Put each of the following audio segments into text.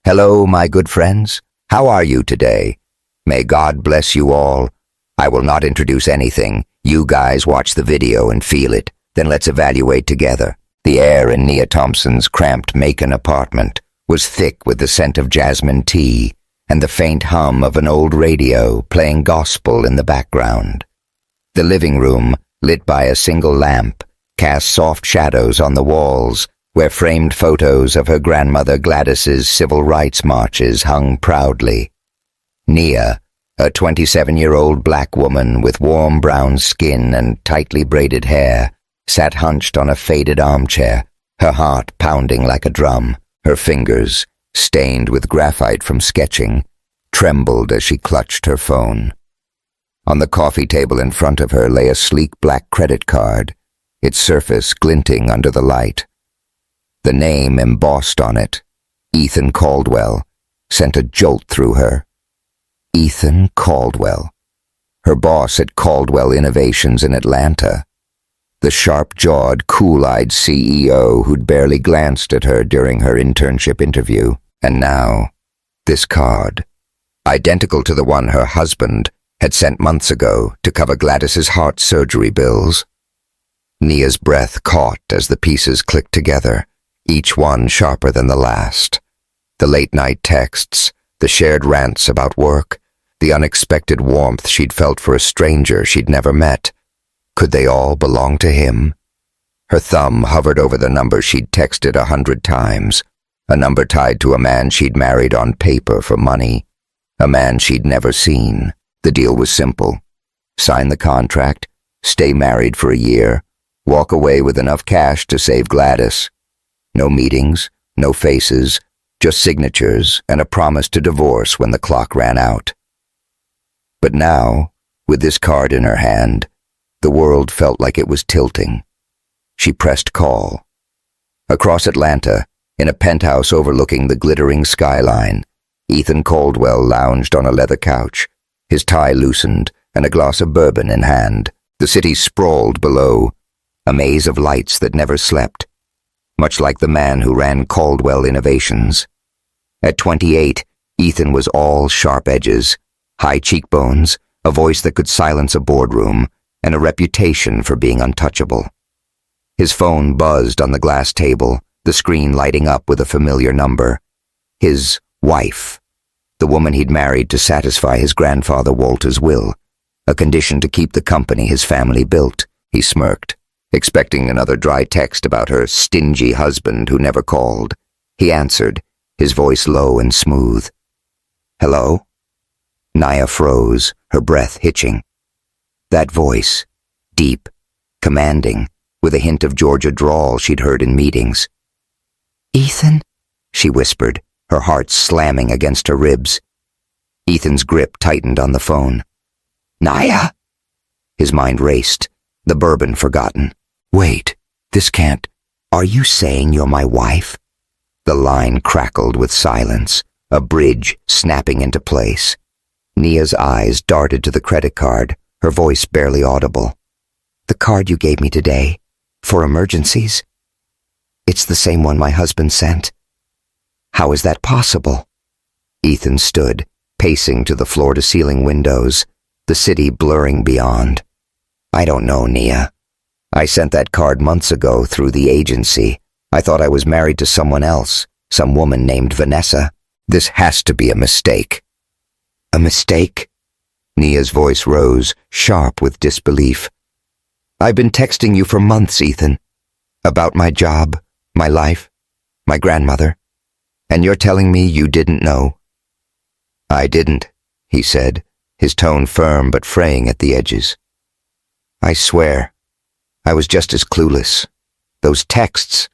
Hello, my good friends. How are you today? May God bless you all. I will not introduce anything. You guys watch the video and feel it. Then let's evaluate together. The air in Nia Thompson's cramped Macon apartment was thick with the scent of jasmine tea and the faint hum of an old radio playing gospel in the background. The living room, lit by a single lamp, cast soft shadows on the walls where framed photos of her grandmother Gladys's civil rights marches hung proudly. Nia, a 27-year-old black woman with warm brown skin and tightly braided hair, sat hunched on a faded armchair, her heart pounding like a drum. Her fingers, stained with graphite from sketching, trembled as she clutched her phone. On the coffee table in front of her lay a sleek black credit card, its surface glinting under the light. The name embossed on it, Ethan Caldwell, sent a jolt through her. Ethan Caldwell, her boss at Caldwell Innovations in Atlanta. The sharp-jawed, cool-eyed CEO who'd barely glanced at her during her internship interview. And now, this card, identical to the one her husband had sent months ago to cover Gladys's heart surgery bills. Nia's breath caught as the pieces clicked together, each one sharper than the last. The late-night texts, the shared rants about work, the unexpected warmth she'd felt for a stranger she'd never met. Could they all belong to him? Her thumb hovered over the number she'd texted 100 times, a number tied to a man she'd married on paper for money, a man she'd never seen. The deal was simple. Sign the contract, stay married for a year, walk away with enough cash to save Gladys. No meetings, no faces, just signatures and a promise to divorce when the clock ran out. But now, with this card in her hand, the world felt like it was tilting. She pressed call. Across Atlanta, in a penthouse overlooking the glittering skyline, Ethan Caldwell lounged on a leather couch, his tie loosened and a glass of bourbon in hand. The city sprawled below, a maze of lights that never slept, much like the man who ran Caldwell Innovations. At 28, Ethan was all sharp edges, high cheekbones, a voice that could silence a boardroom, and a reputation for being untouchable. His phone buzzed on the glass table, the screen lighting up with a familiar number. His wife, the woman he'd married to satisfy his grandfather Walter's will, a condition to keep the company his family built. He smirked, expecting another dry text about her stingy husband who never called. He answered, his voice low and smooth. "Hello?" Nia froze, her breath hitching. That voice, deep, commanding, with a hint of Georgia drawl she'd heard in meetings. "Ethan?" she whispered, her heart slamming against her ribs. Ethan's grip tightened on the phone. "Nia!" His mind raced, the bourbon forgotten. "Wait, this can't. Are you saying you're my wife?" The line crackled with silence, a bridge snapping into place. Nia's eyes darted to the credit card, her voice barely audible. "The card you gave me today, for emergencies? It's the same one my husband sent. How is that possible?" Ethan stood, pacing to the floor-to-ceiling windows, the city blurring beyond. "I don't know, Nia. I sent that card months ago through the agency. I thought I was married to someone else, some woman named Vanessa. This has to be a mistake." "A mistake?" Nia's voice rose, sharp with disbelief. "I've been texting you for months, Ethan. About my job, my life, my grandmother. And you're telling me you didn't know?" "I didn't," he said, his tone firm but fraying at the edges. "I swear, I was just as clueless. Those texts.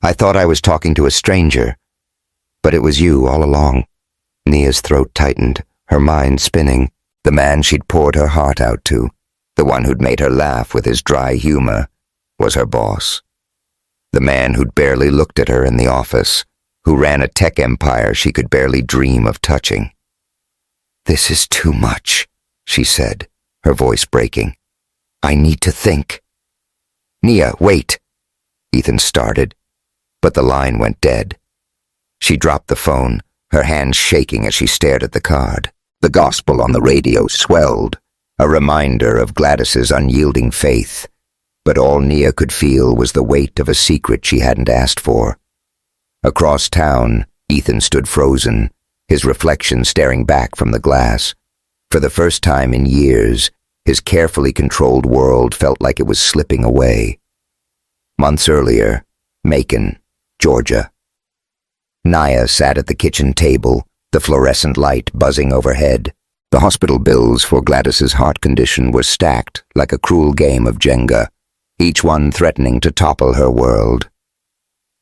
I thought I was talking to a stranger, but it was you all along." Nia's throat tightened, her mind spinning. The man she'd poured her heart out to, the one who'd made her laugh with his dry humor, was her boss. The man who'd barely looked at her in the office, who ran a tech empire she could barely dream of touching. "This is too much," she said, her voice breaking. "I need to think." "Nia, wait," Ethan started, but the line went dead. She dropped the phone, her hands shaking as she stared at the card. The gospel on the radio swelled, a reminder of Gladys's unyielding faith. But all Nia could feel was the weight of a secret she hadn't asked for. Across town, Ethan stood frozen, his reflection staring back from the glass. For the first time in years, his carefully controlled world felt like it was slipping away. Months earlier, Macon, Georgia. Nia sat at the kitchen table, the fluorescent light buzzing overhead. The hospital bills for Gladys's heart condition were stacked like a cruel game of Jenga, each one threatening to topple her world.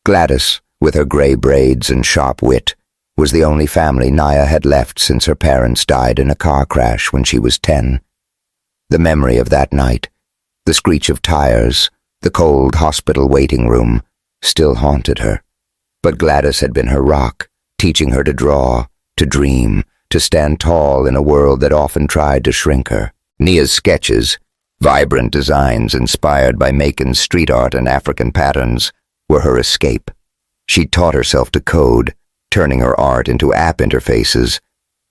Gladys, with her gray braids and sharp wit, was the only family Nia had left since her parents died in a car crash when she was 10. The memory of that night, the screech of tires, the cold hospital waiting room, still haunted her. But Gladys had been her rock, teaching her to draw, to dream, to stand tall in a world that often tried to shrink her. Nia's sketches, vibrant designs inspired by Macon's street art and African patterns, were her escape. She taught herself to code, turning her art into app interfaces,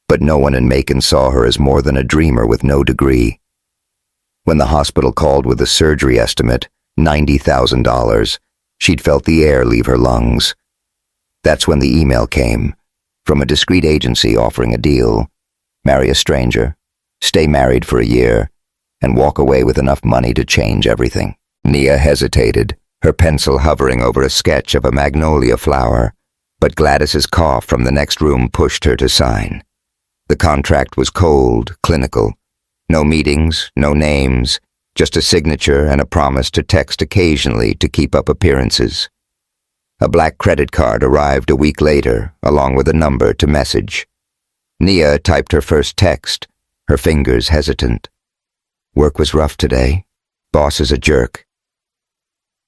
but no one in Macon saw her as more than a dreamer with no degree. When the hospital called with a surgery estimate, $90,000, she'd felt the air leave her lungs. That's when the email came, from a discreet agency offering a deal: marry a stranger, stay married for a year, and walk away with enough money to change everything. Nia hesitated, her pencil hovering over a sketch of a magnolia flower, but Gladys's cough from the next room pushed her to sign. The contract was cold, clinical. No meetings, no names, just a signature and a promise to text occasionally to keep up appearances. A black credit card arrived a week later, along with a number to message. Nia typed her first text, her fingers hesitant. "Work was rough today. Boss is a jerk."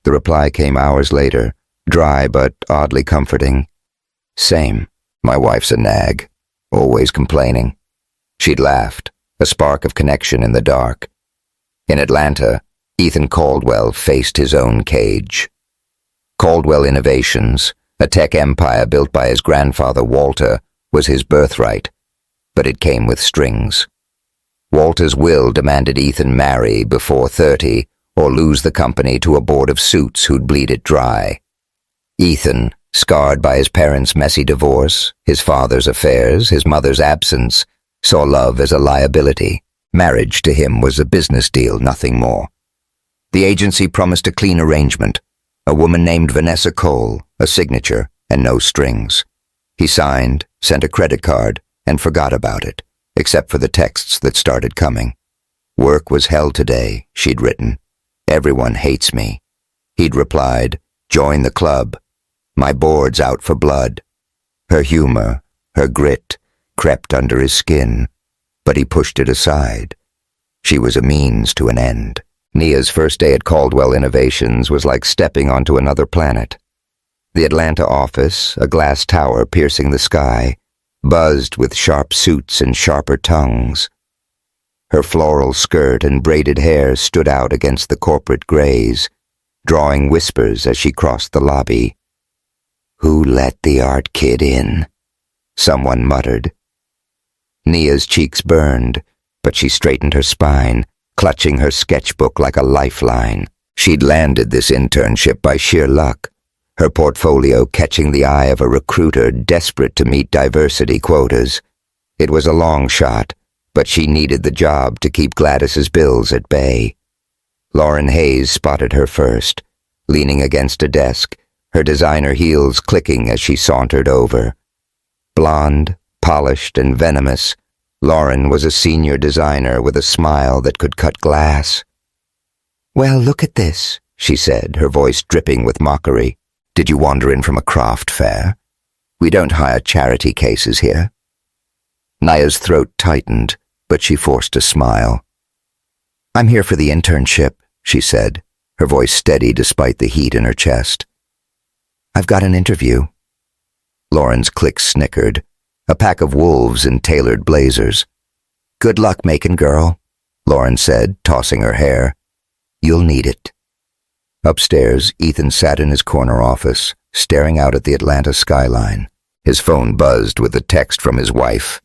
The reply came hours later, dry but oddly comforting. "Same. My wife's a nag. Always complaining." She'd laughed, a spark of connection in the dark. In Atlanta, Ethan Caldwell faced his own cage. Caldwell Innovations, a tech empire built by his grandfather Walter, was his birthright, but it came with strings. Walter's will demanded Ethan marry before 30 or lose the company to a board of suits who'd bleed it dry. Ethan, scarred by his parents' messy divorce, his father's affairs, his mother's absence, saw love as a liability. Marriage to him was a business deal, nothing more. The agency promised a clean arrangement: a woman named Vanessa Cole, a signature, and no strings. He signed, sent a credit card, and forgot about it, except for the texts that started coming. "Work was hell today," she'd written. "Everyone hates me." He'd replied, "Join the club. My board's out for blood." Her humor, her grit, crept under his skin, but he pushed it aside. She was a means to an end. Nia's first day at Caldwell Innovations was like stepping onto another planet. The Atlanta office, a glass tower piercing the sky, buzzed with sharp suits and sharper tongues. Her floral skirt and braided hair stood out against the corporate grays, drawing whispers as she crossed the lobby. "Who let the art kid in?" someone muttered. Nia's cheeks burned, but she straightened her spine, clutching her sketchbook like a lifeline. She'd landed this internship by sheer luck, her portfolio catching the eye of a recruiter desperate to meet diversity quotas. It was a long shot, but she needed the job to keep Gladys's bills at bay. Lauren Hayes spotted her first, leaning against a desk, her designer heels clicking as she sauntered over. Blonde, polished, and venomous, Lauren was a senior designer with a smile that could cut glass. "Well, look at this," she said, her voice dripping with mockery. "Did you wander in from a craft fair? We don't hire charity cases here." Nia's throat tightened, but she forced a smile. "I'm here for the internship," she said, her voice steady despite the heat in her chest. "I've got an interview." Lauren's clique snickered, a pack of wolves in tailored blazers. "Good luck, Macon girl," Lauren said, tossing her hair. "You'll need it." Upstairs, Ethan sat in his corner office, staring out at the Atlanta skyline. His phone buzzed with a text from his wife.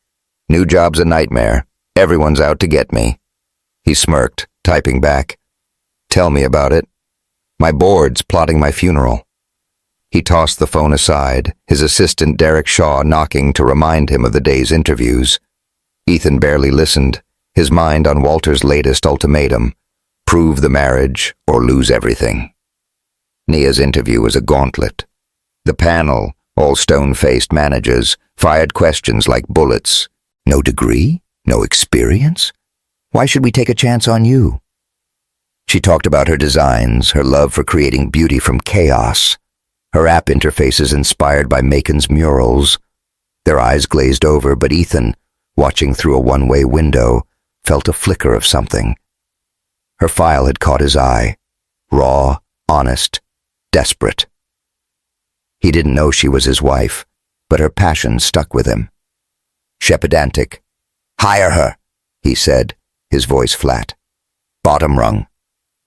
"New job's a nightmare. Everyone's out to get me." He smirked, typing back, "Tell me about it. My board's plotting my funeral." He tossed the phone aside, his assistant Derek Shaw knocking to remind him of the day's interviews. Ethan barely listened, his mind on Walter's latest ultimatum: prove the marriage or lose everything. Nia's interview was a gauntlet. The panel, all stone-faced managers, fired questions like bullets. "No degree? No experience? Why should we take a chance on you?" She talked about her designs, her love for creating beauty from chaos, her app interfaces inspired by Macon's murals. Their eyes glazed over, but Ethan, watching through a one-way window, felt a flicker of something. Her file had caught his eye, raw, honest, desperate. He didn't know she was his wife, but her passion stuck with him. Shepedantic. "Hire her," he said, his voice flat. "Bottom rung.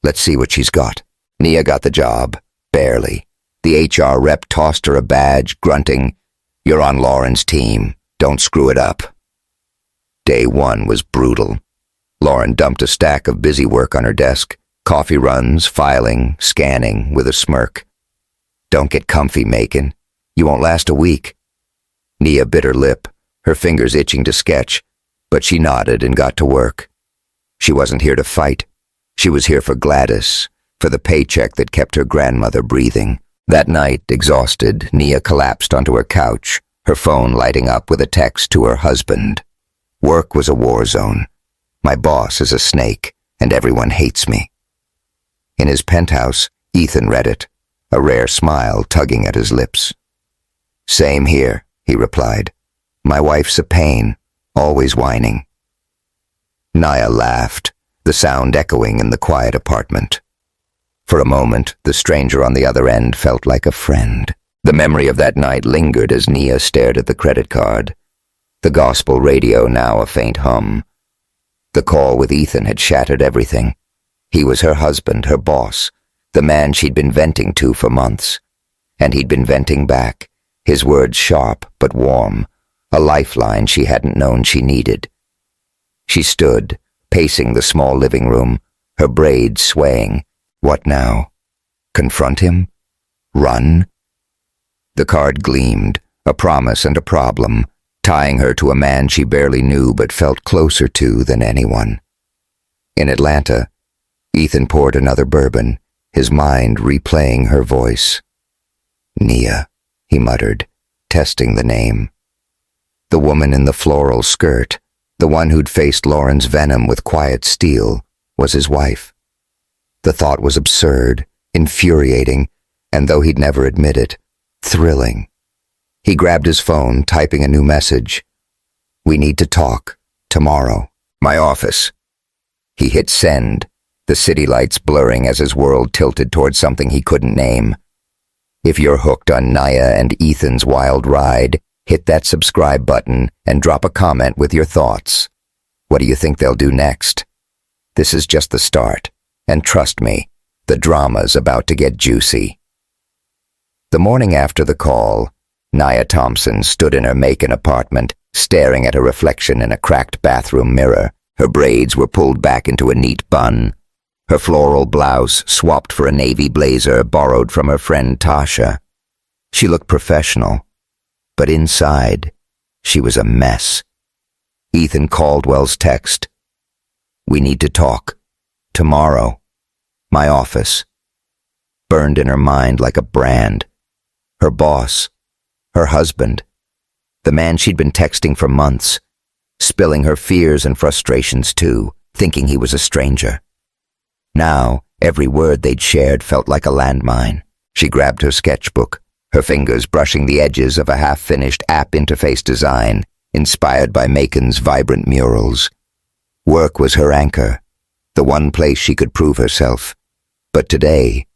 Let's see what she's got." Nia got the job, barely. The HR rep tossed her a badge, grunting, "You're on Lauren's team. Don't screw it up." Day one was brutal. Lauren dumped a stack of busy work on her desk, coffee runs, filing, scanning, with a smirk. "Don't get comfy, Macon. You won't last a week." Nia bit her lip, her fingers itching to sketch, but she nodded and got to work. She wasn't here to fight. She was here for Gladys, for the paycheck that kept her grandmother breathing. That night, exhausted, Nia collapsed onto her couch, her phone lighting up with a text to her husband. "Work was a war zone. My boss is a snake, and everyone hates me." In his penthouse, Ethan read it, a rare smile tugging at his lips. "Same here," he replied. "My wife's a pain, always whining." Nia laughed, the sound echoing in the quiet apartment. For a moment, the stranger on the other end felt like a friend. The memory of that night lingered as Nia stared at the credit card. The gospel radio now a faint hum. The call with Ethan had shattered everything. He was her husband, her boss, the man she'd been venting to for months. And he'd been venting back, his words sharp but warm, a lifeline she hadn't known she needed. She stood, pacing the small living room, her braids swaying. What now? Confront him? Run? The card gleamed, a promise and a problem, tying her to a man she barely knew but felt closer to than anyone. In Atlanta, Ethan poured another bourbon, his mind replaying her voice. "Nia," he muttered, testing the name. The woman in the floral skirt, the one who'd faced Lauren's venom with quiet steel, was his wife. The thought was absurd, infuriating, and though he'd never admit it, thrilling. He grabbed his phone, typing a new message. "We need to talk. Tomorrow. My office." He hit send, the city lights blurring as his world tilted towards something he couldn't name. If you're hooked on Nia and Ethan's wild ride, hit that subscribe button and drop a comment with your thoughts. What do you think they'll do next? This is just the start, and trust me, the drama's about to get juicy. The morning after the call, Nia Thompson stood in her Macon apartment, staring at her reflection in a cracked bathroom mirror. Her braids were pulled back into a neat bun. Her floral blouse swapped for a navy blazer borrowed from her friend Tasha. She looked professional, but inside, she was a mess. Ethan Caldwell's text. "We need to talk. Tomorrow. My office." Burned in her mind like a brand. Her boss. Her husband. The man she'd been texting for months. Spilling her fears and frustrations too, thinking he was a stranger. Now, every word they'd shared felt like a landmine. She grabbed her sketchbook, her fingers brushing the edges of a half-finished app interface design, inspired by Macon's vibrant murals. Work was her anchor, the one place she could prove herself. But today,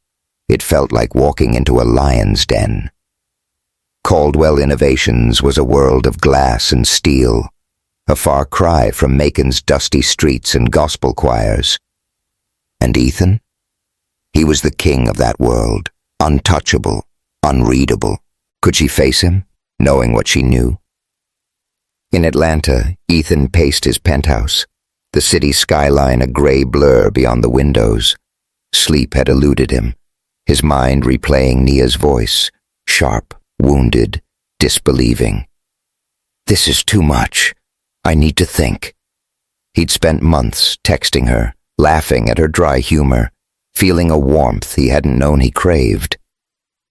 it felt like walking into a lion's den. Caldwell Innovations was a world of glass and steel, a far cry from Macon's dusty streets and gospel choirs. And Ethan? He was the king of that world, untouchable, unreadable. Could she face him? knowing what she knew. In Atlanta, Ethan paced his penthouse, the city skyline a gray blur beyond the windows. Sleep had eluded him, his mind replaying Nia's voice, sharp, wounded, disbelieving. This is too much. I need to think. He'd spent months texting her, laughing at her dry humor, feeling a warmth he hadn't known he craved.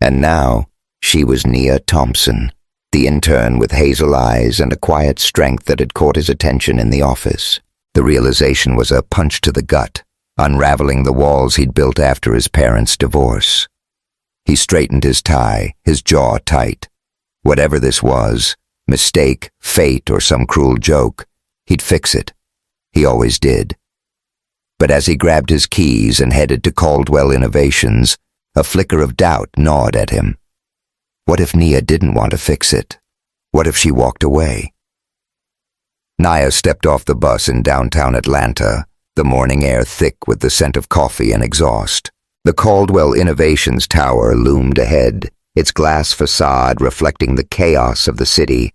And now, she was Nia Thompson, the intern with hazel eyes and a quiet strength that had caught his attention in the office. The realization was a punch to the gut, unraveling the walls he'd built after his parents' divorce. He straightened his tie, his jaw tight. Whatever this was, mistake, fate, or some cruel joke, he'd fix it. He always did. But as he grabbed his keys and headed to Caldwell Innovations, a flicker of doubt gnawed at him. What if Nia didn't want to fix it? What if she walked away? Nia stepped off the bus in downtown Atlanta, the morning air thick with the scent of coffee and exhaust. The Caldwell Innovations Tower loomed ahead, its glass facade reflecting the chaos of the city.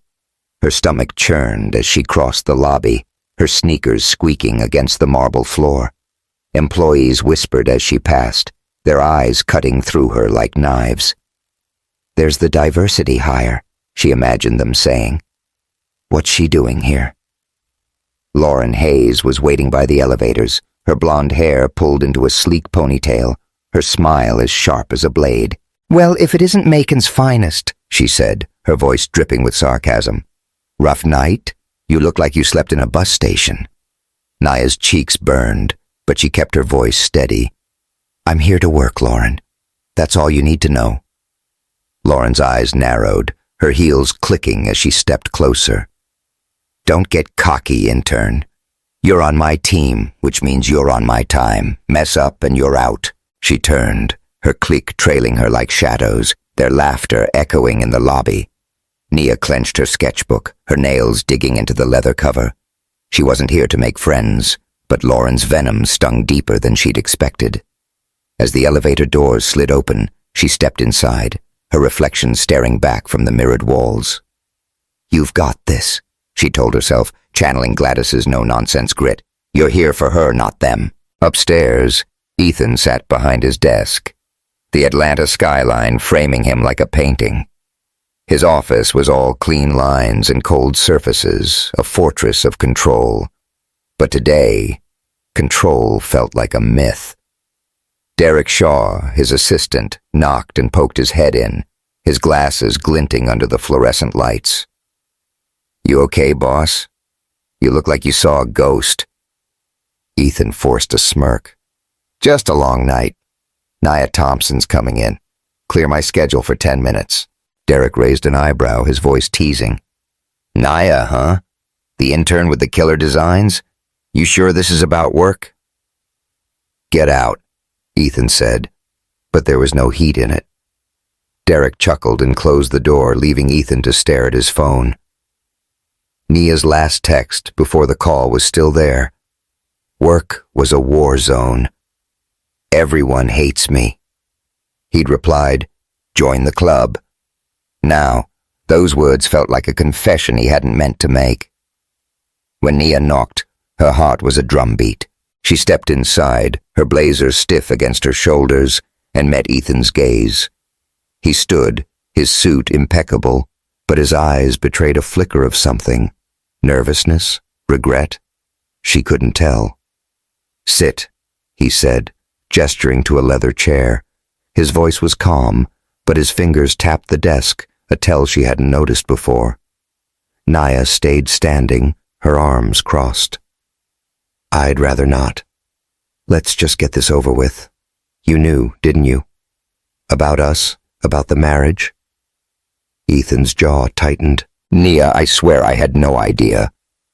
Her stomach churned as she crossed the lobby, her sneakers squeaking against the marble floor. Employees whispered as she passed, their eyes cutting through her like knives. There's the diversity hire, she imagined them saying. What's she doing here? Lauren Hayes was waiting by the elevators, her blonde hair pulled into a sleek ponytail, her smile as sharp as a blade. Well, if it isn't Macon's finest, she said, her voice dripping with sarcasm. Rough night? You look like you slept in a bus station. Nia's cheeks burned, but she kept her voice steady. I'm here to work, Lauren. That's all you need to know. Lauren's eyes narrowed, her heels clicking as she stepped closer. Don't get cocky, intern. You're on my team, which means you're on my time. Mess up and you're out. She turned, her clique trailing her like shadows, their laughter echoing in the lobby. Nia clenched her sketchbook, her nails digging into the leather cover. She wasn't here to make friends, but Lauren's venom stung deeper than she'd expected. As the elevator doors slid open, she stepped inside, her reflection staring back from the mirrored walls. You've got this, she told herself, channeling Gladys's no-nonsense grit. You're here for her, not them. Upstairs, Ethan sat behind his desk, the Atlanta skyline framing him like a painting. His office was all clean lines and cold surfaces, a fortress of control. But today, control felt like a myth. Derek Shaw, his assistant, knocked and poked his head in, his glasses glinting under the fluorescent lights. You okay, boss? You look like you saw a ghost. Ethan forced a smirk. Just a long night. Nia Thompson's coming in. Clear my schedule for 10 minutes. Derek raised an eyebrow, his voice teasing. Nia, huh? The intern with the killer designs? You sure this is about work? Get out, Ethan said, but there was no heat in it. Derek chuckled and closed the door, leaving Ethan to stare at his phone. Nia's last text before the call was still there. Work was a war zone. Everyone hates me. He'd replied, join the club. Now, those words felt like a confession he hadn't meant to make. When Nia knocked, her heart was a drumbeat. She stepped inside, her blazer stiff against her shoulders, and met Ethan's gaze. He stood, his suit impeccable, but his eyes betrayed a flicker of something. Nervousness? Regret? She couldn't tell. Sit, he said, gesturing to a leather chair. His voice was calm, but his fingers tapped the desk, a tell she hadn't noticed before. Nia stayed standing, her arms crossed. I'd rather not. Let's just get this over with. You knew, didn't you? About us? About the marriage? Ethan's jaw tightened. Nia, I swear I had no idea.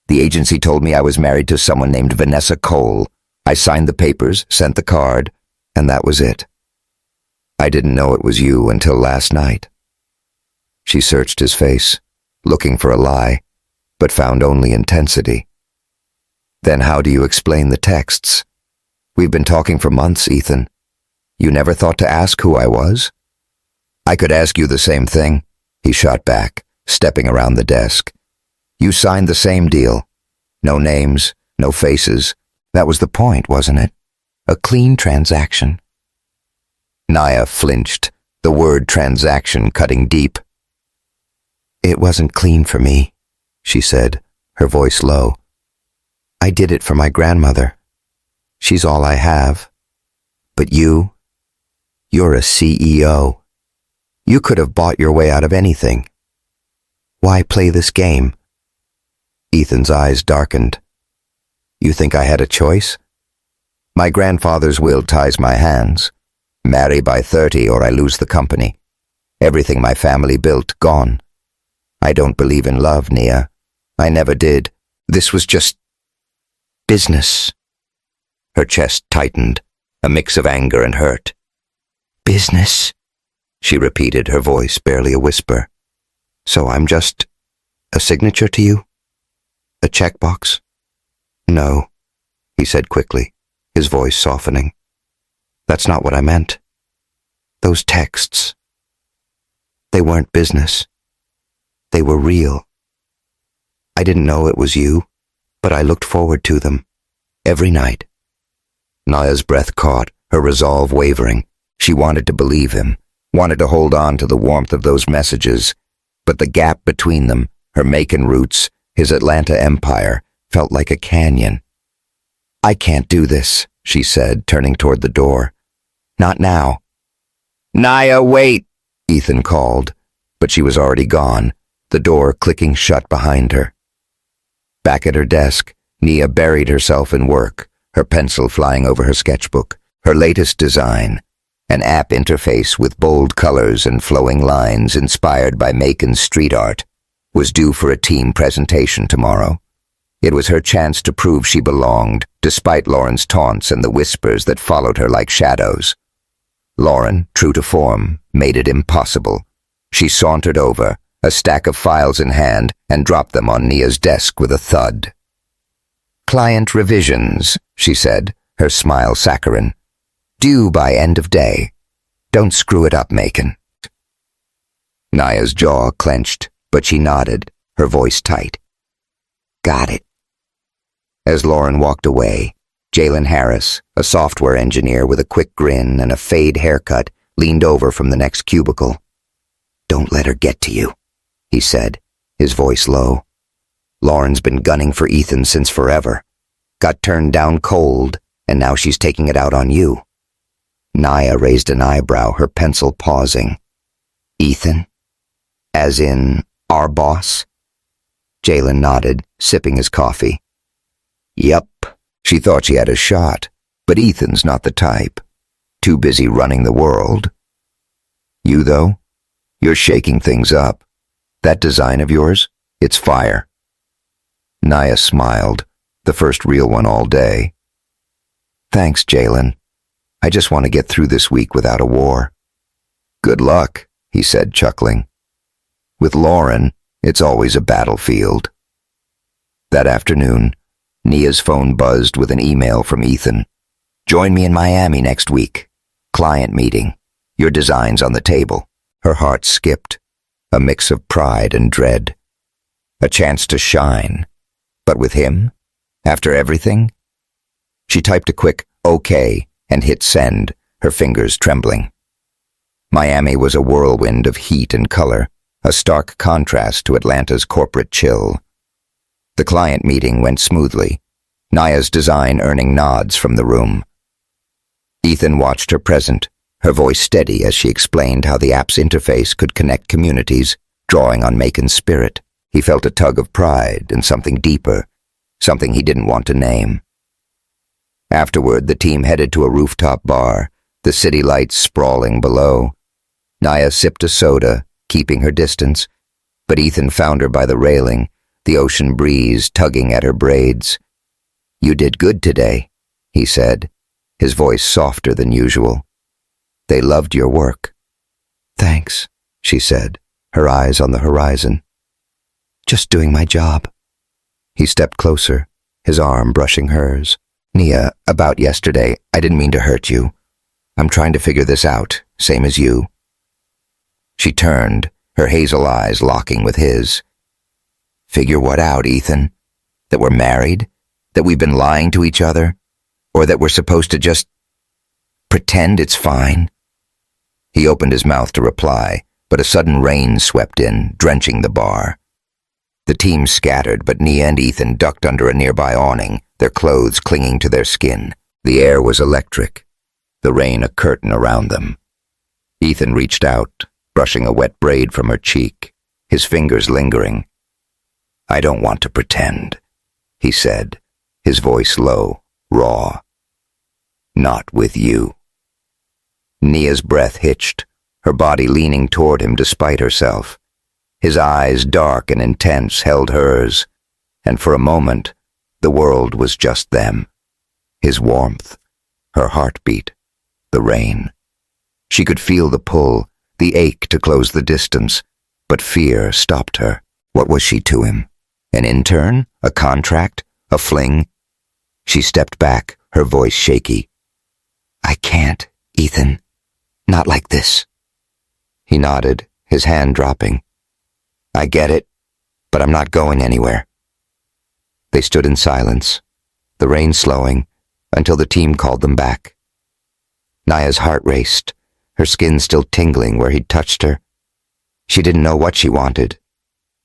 The agency told me I was married to someone named Vanessa Cole. I signed the papers, sent the card, and that was it. I didn't know it was you until last night. She searched his face, looking for a lie, but found only intensity. Then how do you explain the texts? We've been talking for months, Ethan. You never thought to ask who I was? I could ask you the same thing, he shot back, stepping around the desk. You signed the same deal. No names, no faces. That was the point, wasn't it? A clean transaction. Nia flinched, the word transaction cutting deep. It wasn't clean for me, she said, her voice low. I did it for my grandmother. She's all I have. But you're a CEO. You could have bought your way out of anything. Why play this game? Ethan's eyes darkened. You think I had a choice? My grandfather's will ties my hands. Marry by 30 or I lose the company. Everything my family built, gone. I don't believe in love, Nia. I never did. This was just business. Her chest tightened, a mix of anger and hurt. Business, she repeated, her voice barely a whisper. So I'm just a signature to you? A checkbox? No, he said quickly, his voice softening. That's not what I meant. Those texts, they weren't business. They were real. I didn't know it was you, but I looked forward to them every night. Nia's breath caught, her resolve wavering. She wanted to believe him, wanted to hold on to the warmth of those messages, but the gap between them, her Macon roots, his Atlanta empire, felt like a canyon. I can't do this, she said, turning toward the door. Not now. Nia, wait, Ethan called, but she was already gone, the door clicking shut behind her. Back at her desk, Nia buried herself in work, her pencil flying over her sketchbook, her latest design, an app interface with bold colors and flowing lines inspired by Macon's street art, was due for a team presentation tomorrow. It was her chance to prove she belonged, despite Lauren's taunts and the whispers that followed her like shadows. Lauren, true to form, made it impossible. She sauntered over, a stack of files in hand, and dropped them on Nia's desk with a thud. Client revisions, she said, her smile saccharine. Due by end of day. Don't screw it up, Macon. Nia's jaw clenched, but she nodded, her voice tight. Got it. As Lauren walked away, Jalen Harris, a software engineer with a quick grin and a fade haircut, leaned over from the next cubicle. Don't let her get to you, he said, his voice low. Lauren's been gunning for Ethan since forever. Got turned down cold, and now she's taking it out on you. Nia raised an eyebrow, her pencil pausing. Ethan? As in, our boss? Jalen nodded, sipping his coffee. Yup. She thought she had a shot, but Ethan's not the type. Too busy running the world. You, though? You're shaking things up. That design of yours? It's fire. Nia smiled, the first real one all day. Thanks, Jalen. I just want to get through this week without a war. Good luck, he said, chuckling. With Lauren, it's always a battlefield. That afternoon, Nia's phone buzzed with an email from Ethan. Join me in Miami next week. Client meeting. Your design's on the table. Her heart skipped, a mix of pride and dread. A chance to shine. But with him? After everything? She typed a quick okay and hit send, her fingers trembling. Miami was a whirlwind of heat and color, a stark contrast to Atlanta's corporate chill. The client meeting went smoothly, Nia's design earning nods from the room. Ethan watched her present, her voice steady as she explained how the app's interface could connect communities, drawing on Macon's spirit. He felt a tug of pride and something deeper, something he didn't want to name. Afterward, the team headed to a rooftop bar, the city lights sprawling below. Nia sipped a soda, keeping her distance, but Ethan found her by the railing, the ocean breeze tugging at her braids. You did good today, he said, his voice softer than usual. They loved your work. Thanks, she said, her eyes on the horizon. Just doing my job. He stepped closer, his arm brushing hers. Nia, about yesterday, I didn't mean to hurt you. I'm trying to figure this out, same as you. She turned, her hazel eyes locking with his. Figure what out, Ethan? That we're married? That we've been lying to each other? Or that we're supposed to just pretend it's fine? He opened his mouth to reply, but a sudden rain swept in, drenching the bar. The team scattered, but Nia and Ethan ducked under a nearby awning, their clothes clinging to their skin. The air was electric, the rain a curtain around them. Ethan reached out, brushing a wet braid from her cheek, his fingers lingering. I don't want to pretend, he said, his voice low, raw. Not with you. Nia's breath hitched, her body leaning toward him despite herself. His eyes, dark and intense, held hers, and for a moment, the world was just them. His warmth, her heartbeat, the rain. She could feel the pull, the ache to close the distance, but fear stopped her. What was she to him? An intern? A contract? A fling? She stepped back, her voice shaky. I can't, Ethan. Not like this. He nodded, his hand dropping. I get it, but I'm not going anywhere. They stood in silence, the rain slowing, until the team called them back. Nia's heart raced, her skin still tingling where he'd touched her. She didn't know what she wanted,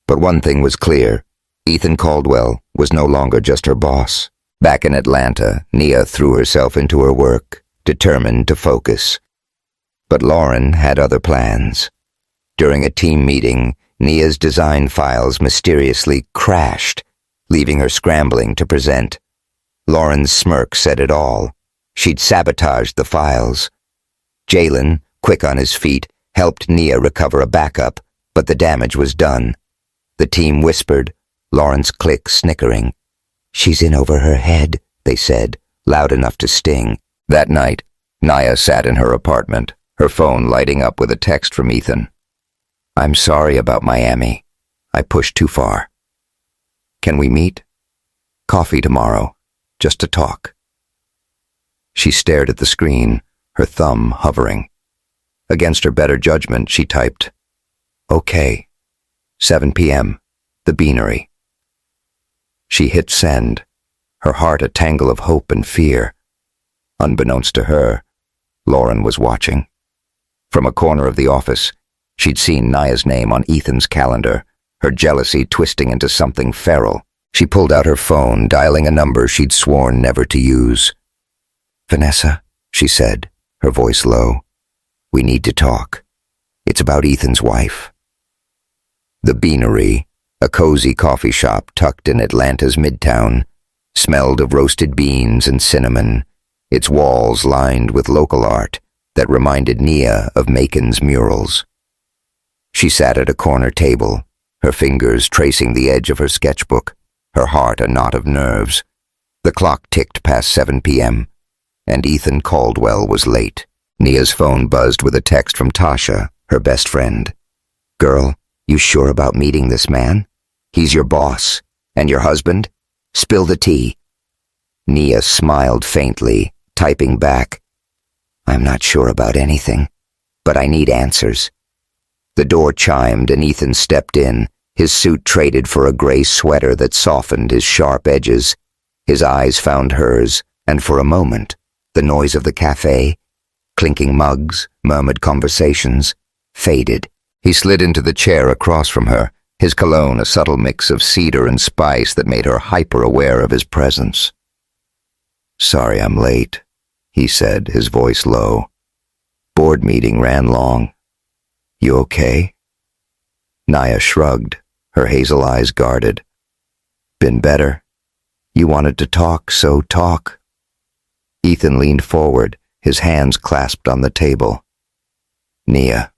but one thing was clear. Ethan Caldwell was no longer just her boss. Back in Atlanta, Nia threw herself into her work, determined to focus. But Lauren had other plans. During a team meeting, Nia's design files mysteriously crashed, leaving her scrambling to present. Lauren's smirk said it all. She'd sabotaged the files. Jalen, quick on his feet, helped Nia recover a backup, but the damage was done. The team whispered, Lauren's clique snickering. She's in over her head, they said, loud enough to sting. That night, Nia sat in her apartment, her phone lighting up with a text from Ethan. I'm sorry about Miami. I pushed too far. Can we meet? Coffee tomorrow, just to talk. She stared at the screen, her thumb hovering. Against her better judgment, she typed, Okay, 7 p.m., the Beanery. She hit send, her heart a tangle of hope and fear. Unbeknownst to her, Lauren was watching. From a corner of the office, she'd seen Nia's name on Ethan's calendar, her jealousy twisting into something feral. She pulled out her phone, dialing a number she'd sworn never to use. Vanessa, she said, her voice low. We need to talk. It's about Ethan's wife. The Beanery, a cozy coffee shop tucked in Atlanta's midtown, smelled of roasted beans and cinnamon, its walls lined with local art that reminded Nia of Macon's murals. She sat at a corner table, her fingers tracing the edge of her sketchbook, her heart a knot of nerves. The clock ticked past 7 p.m., and Ethan Caldwell was late. Nia's phone buzzed with a text from Tasha, her best friend. Girl, you sure about meeting this man? He's your boss. And your husband? Spill the tea. Nia smiled faintly, typing back. I'm not sure about anything, but I need answers. The door chimed and Ethan stepped in, his suit traded for a gray sweater that softened his sharp edges. His eyes found hers, and for a moment, the noise of the cafe, clinking mugs, murmured conversations, faded. He slid into the chair across from her, his cologne a subtle mix of cedar and spice that made her hyper-aware of his presence. Sorry I'm late, he said, his voice low. Board meeting ran long. You okay? Nia shrugged, her hazel eyes guarded. Been better. You wanted to talk, so talk. Ethan leaned forward, his hands clasped on the table. Nia,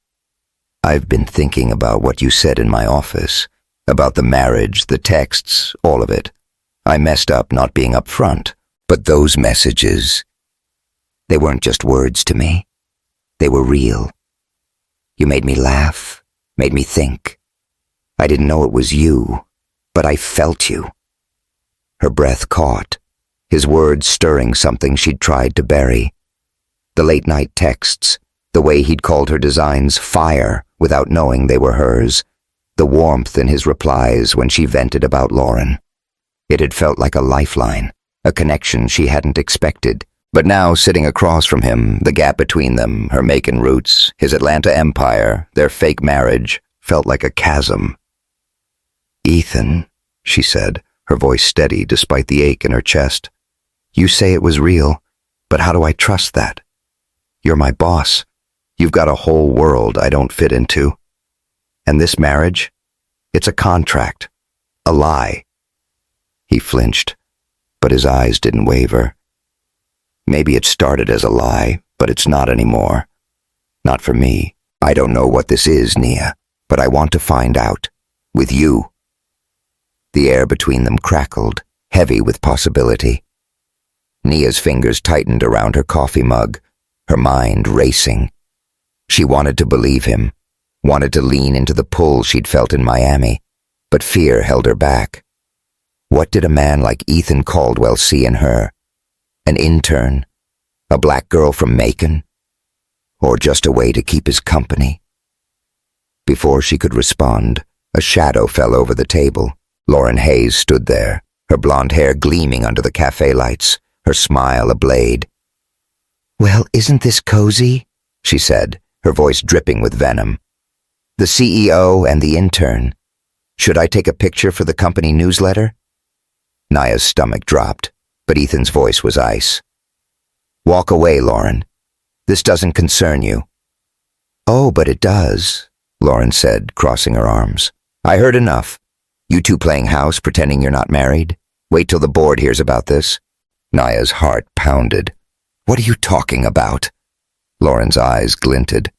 I've been thinking about what you said in my office, about the marriage, the texts, all of it. I messed up not being upfront, but those messages, they weren't just words to me. They were real. You made me laugh, made me think. I didn't know it was you, but I felt you. Her breath caught, his words stirring something she'd tried to bury. The late-night texts, the The way he'd called her designs fire without knowing they were hers. The warmth in his replies when she vented about Lauren. It had felt like a lifeline, a connection she hadn't expected. But now, sitting across from him, the gap between them, her Macon roots, his Atlanta empire, their fake marriage, felt like a chasm. "Ethan," she said, her voice steady despite the ache in her chest. "You say it was real, but how do I trust that? You're my boss. You've got a whole world I don't fit into. And this marriage? It's a contract. A lie." He flinched, but his eyes didn't waver. "Maybe it started as a lie, but it's not anymore. Not for me. I don't know what this is, Nia, but I want to find out. With you." The air between them crackled, heavy with possibility. Nia's fingers tightened around her coffee mug, her mind racing. She wanted to believe him, wanted to lean into the pull she'd felt in Miami, but fear held her back. What did a man like Ethan Caldwell see in her? An intern? A black girl from Macon? Or just a way to keep his company? Before she could respond, a shadow fell over the table. Lauren Hayes stood there, her blonde hair gleaming under the cafe lights, her smile ablaze. "Well, isn't this cozy?" she said, her voice dripping with venom. "The CEO and the intern. Should I take a picture for the company newsletter?" Nia's stomach dropped, but Ethan's voice was ice. "Walk away, Lauren. This doesn't concern you." "Oh, but it does," Lauren said, crossing her arms. "I heard enough. You two playing house, pretending you're not married? Wait till the board hears about this." Nia's heart pounded. "What are you talking about?" Lauren's eyes glinted.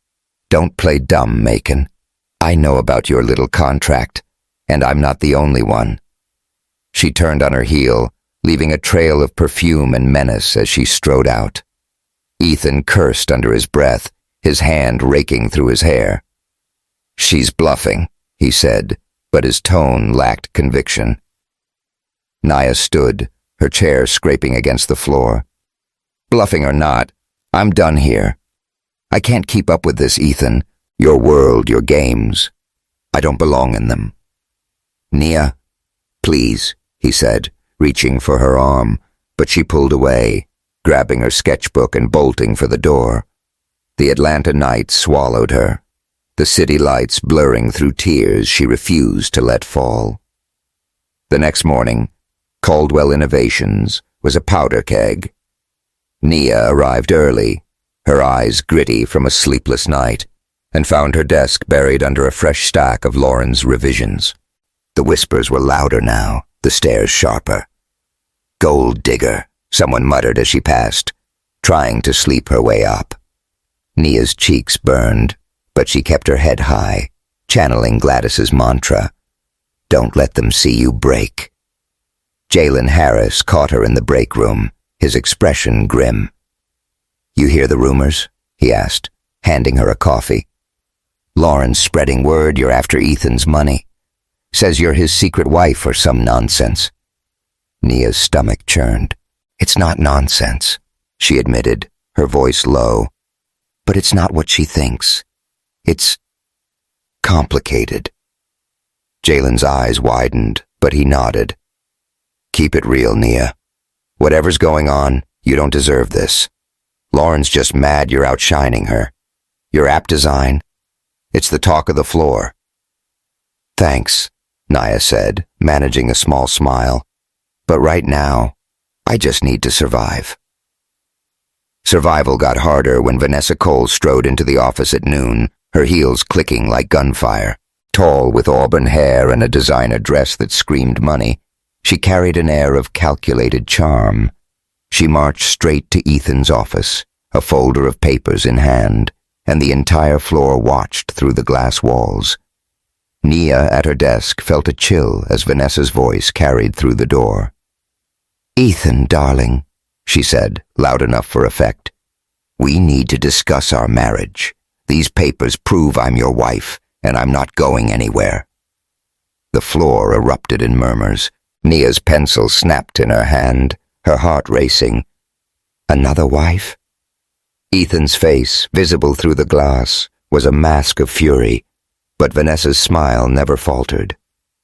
"Don't play dumb, Macon. I know about your little contract, and I'm not the only one." She turned on her heel, leaving a trail of perfume and menace as she strode out. Ethan cursed under his breath, his hand raking through his hair. "She's bluffing," he said, but his tone lacked conviction. Nia stood, her chair scraping against the floor. "Bluffing or not, I'm done here. I can't keep up with this, Ethan. Your world, your games. I don't belong in them." "Nia, please," he said, reaching for her arm, but she pulled away, grabbing her sketchbook and bolting for the door. The Atlanta night swallowed her, the city lights blurring through tears she refused to let fall. The next morning, Caldwell Innovations was a powder keg. Nia arrived early, her eyes gritty from a sleepless night, and found her desk buried under a fresh stack of Lauren's revisions. The whispers were louder now, the stares sharper. "Gold digger," someone muttered as she passed, trying to sleep her way up. Nia's cheeks burned, but she kept her head high, channeling Gladys's mantra, "Don't let them see you break." Jalen Harris caught her in the break room, his expression grim. "You hear the rumors?" he asked, handing her a coffee. "Lauren's spreading word you're after Ethan's money. Says you're his secret wife or some nonsense." Nia's stomach churned. "It's not nonsense," she admitted, her voice low. "But it's not what she thinks. It's complicated." Jalen's eyes widened, but he nodded. "Keep it real, Nia. Whatever's going on, you don't deserve this. Lauren's just mad you're outshining her. Your app design? It's the talk of the floor." "Thanks," Nia said, managing a small smile. "But right now, I just need to survive." Survival got harder when Vanessa Cole strode into the office at noon, her heels clicking like gunfire. Tall with auburn hair and a designer dress that screamed money, she carried an air of calculated charm. She marched straight to Ethan's office, a folder of papers in hand, and the entire floor watched through the glass walls. Nia at her desk felt a chill as Vanessa's voice carried through the door. "Ethan, darling," she said, loud enough for effect. "We need to discuss our marriage. These papers prove I'm your wife, and I'm not going anywhere." The floor erupted in murmurs. Nia's pencil snapped in her hand, her heart racing. "Another wife?" Ethan's face, visible through the glass, was a mask of fury, but Vanessa's smile never faltered.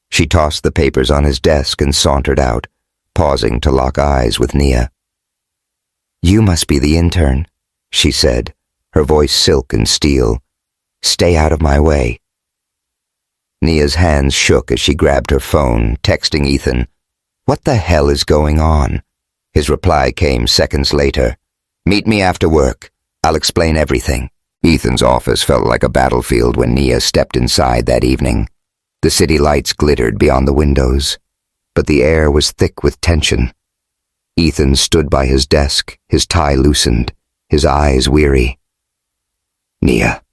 She tossed the papers on his desk and sauntered out, pausing to lock eyes with Nia. "You must be the intern," she said, her voice silk and steel. "Stay out of my way." Nia's hands shook as she grabbed her phone, texting Ethan, "What the hell is going on?" His reply came seconds later. "Meet me after work. I'll explain everything." Ethan's office felt like a battlefield when Nia stepped inside that evening. The city lights glittered beyond the windows, but the air was thick with tension. Ethan stood by his desk, his tie loosened, his eyes weary. "Nia,"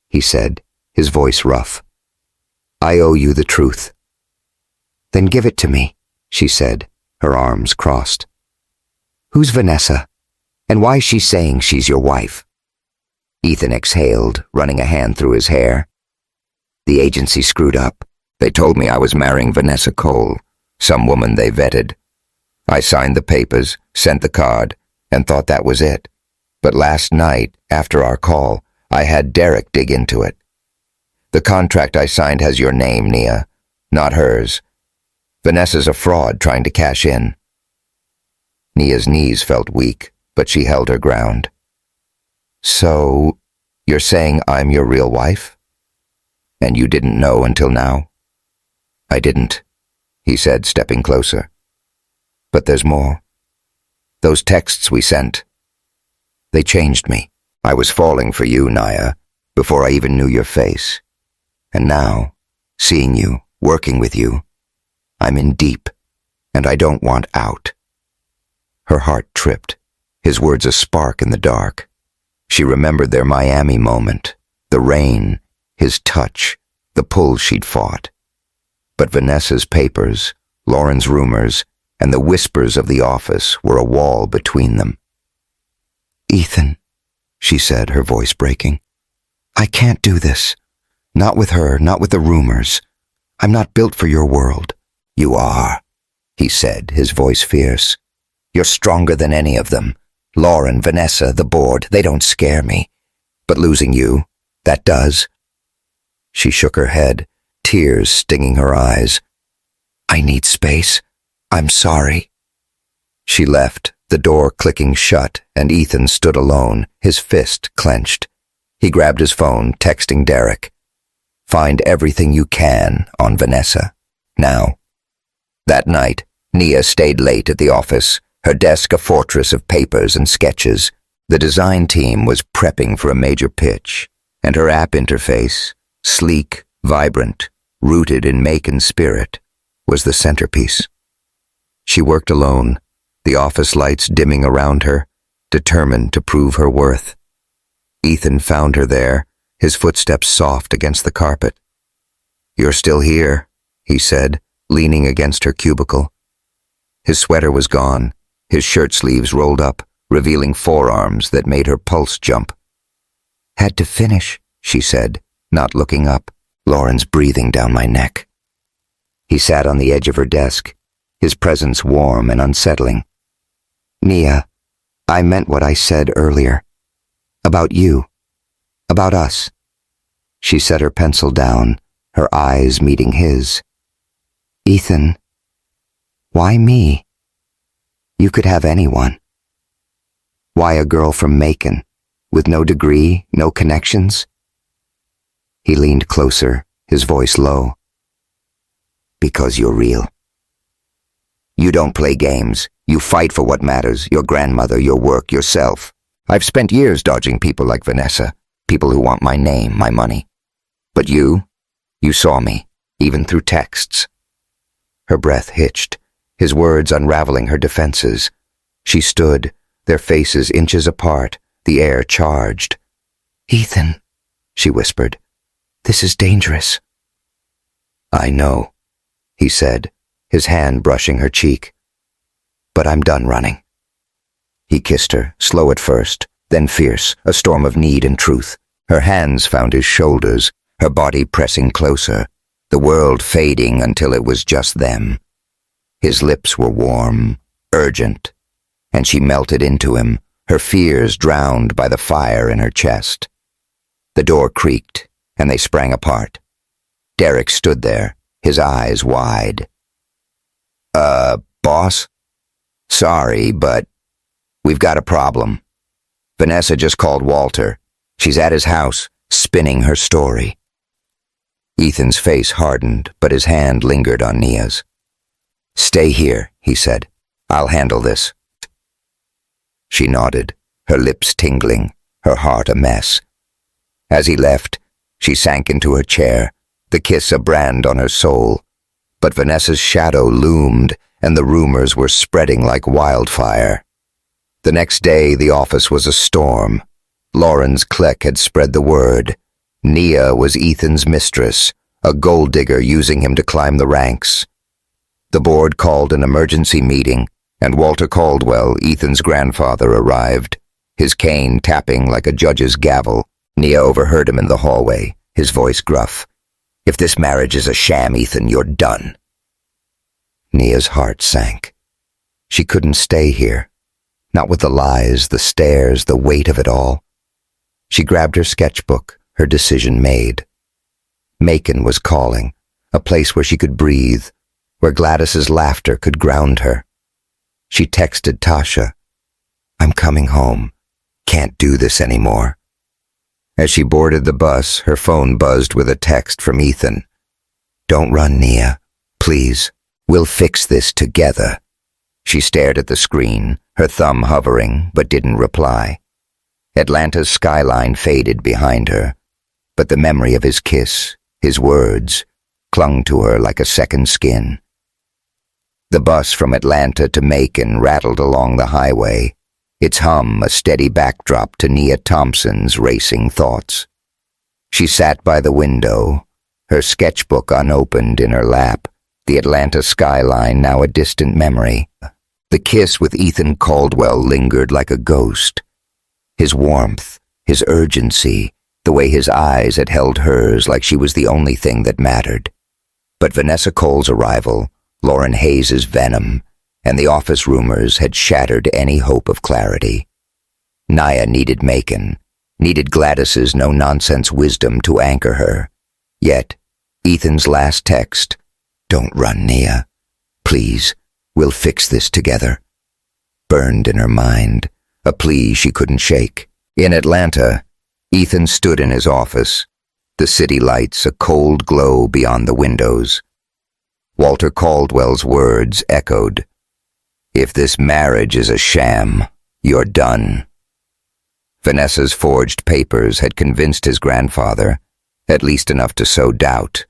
he said, his voice rough. "I owe you the truth." "Then give it to me," she said, her arms crossed. "Who's Vanessa? And why is she saying she's your wife?" Ethan exhaled, running a hand through his hair. "The agency screwed up. They told me I was marrying Vanessa Cole, some woman they vetted. I signed the papers, sent the card, and thought that was it. But last night, after our call, I had Derek dig into it. The contract I signed has your name, Nia, not hers. Vanessa's a fraud trying to cash in." Nia's knees felt weak, but she held her ground. "So, you're saying I'm your real wife? And you didn't know until now?" "I didn't," he said, stepping closer. "But there's more. Those texts we sent, they changed me. I was falling for you, Nia, before I even knew your face. And now, seeing you, working with you, I'm in deep, and I don't want out." Her heart tripped, his words a spark in the dark. She remembered their Miami moment, the rain, his touch, the pull she'd fought. But Vanessa's papers, Lauren's rumors, and the whispers of the office were a wall between them. "Ethan," she said, her voice breaking, "I can't do this. Not with her, not with the rumors. I'm not built for your world." "You are," he said, his voice fierce. "You're stronger than any of them. Lauren, Vanessa, the board, they don't scare me. But losing you, that does." She shook her head, tears stinging her eyes. "I need space. I'm sorry." She left, the door clicking shut, and Ethan stood alone, his fist clenched. He grabbed his phone, texting Derek. "Find everything you can on Vanessa. Now." That night, Nia stayed late at the office, her desk a fortress of papers and sketches. The design team was prepping for a major pitch, and her app interface, sleek, vibrant, rooted in Macon spirit, was the centerpiece. She worked alone, the office lights dimming around her, determined to prove her worth. Ethan found her there, his footsteps soft against the carpet. "You're still here," he said, leaning against her cubicle. His sweater was gone, his shirt sleeves rolled up, revealing forearms that made her pulse jump. "Had to finish," she said, not looking up. "Lauren's breathing down my neck." He sat on the edge of her desk, his presence warm and unsettling. "Nia, I meant what I said earlier. About you. About us." She set her pencil down, her eyes meeting his. "Ethan, why me? You could have anyone. Why a girl from Macon, with no degree, no connections?" He leaned closer, his voice low. "Because you're real. You don't play games. You fight for what matters, your grandmother, your work, yourself. I've spent years dodging people like Vanessa, people who want my name, my money. But you saw me, even through texts." Her breath hitched, his words unraveling her defenses. She stood, their faces inches apart, the air charged. "Ethan," she whispered, "this is dangerous." "I know," he said, his hand brushing her cheek. "But I'm done running." He kissed her, slow at first, then fierce, a storm of need and truth. Her hands found his shoulders, her body pressing closer, the world fading until it was just them. His lips were warm, urgent, and she melted into him, her fears drowned by the fire in her chest. The door creaked, and they sprang apart. Derek stood there, his eyes wide. Boss? Sorry, but we've got a problem. Vanessa just called Walter. She's at his house, spinning her story. Ethan's face hardened, but his hand lingered on Nia's. Stay here, he said. I'll handle this. She nodded, her lips tingling, her heart a mess. As he left, she sank into her chair, the kiss a brand on her soul. But Vanessa's shadow loomed, and the rumors were spreading like wildfire. The next day, the office was a storm. Lauren's clique had spread the word. Nia was Ethan's mistress, a gold digger using him to climb the ranks. The board called an emergency meeting, and Walter Caldwell, Ethan's grandfather, arrived, his cane tapping like a judge's gavel. Nia overheard him in the hallway, his voice gruff. If this marriage is a sham, Ethan, you're done. Nia's heart sank. She couldn't stay here. Not with the lies, the stares, the weight of it all. She grabbed her sketchbook, her decision made. Macon was calling, a place where she could breathe, where Gladys's laughter could ground her. She texted Tasha, I'm coming home. Can't do this anymore. As she boarded the bus, her phone buzzed with a text from Ethan. Don't run, Nia. Please. We'll fix this together. She stared at the screen, her thumb hovering, but didn't reply. Atlanta's skyline faded behind her, but the memory of his kiss, his words, clung to her like a second skin. The bus from Atlanta to Macon rattled along the highway, its hum a steady backdrop to Nia Thompson's racing thoughts. She sat by the window, her sketchbook unopened in her lap, the Atlanta skyline now a distant memory. The kiss with Ethan Caldwell lingered like a ghost. His warmth, his urgency, the way his eyes had held hers like she was the only thing that mattered. But Vanessa Cole's arrival, Lauren Hayes's venom, and the office rumors had shattered any hope of clarity. Nia needed Macon, needed Gladys's no-nonsense wisdom to anchor her. Yet, Ethan's last text, Don't run, Nia. Please, we'll fix this together, burned in her mind, a plea she couldn't shake. In Atlanta, Ethan stood in his office, the city lights a cold glow beyond the windows. Walter Caldwell's words echoed, If this marriage is a sham, you're done. Vanessa's forged papers had convinced his grandfather, at least enough to sow doubt,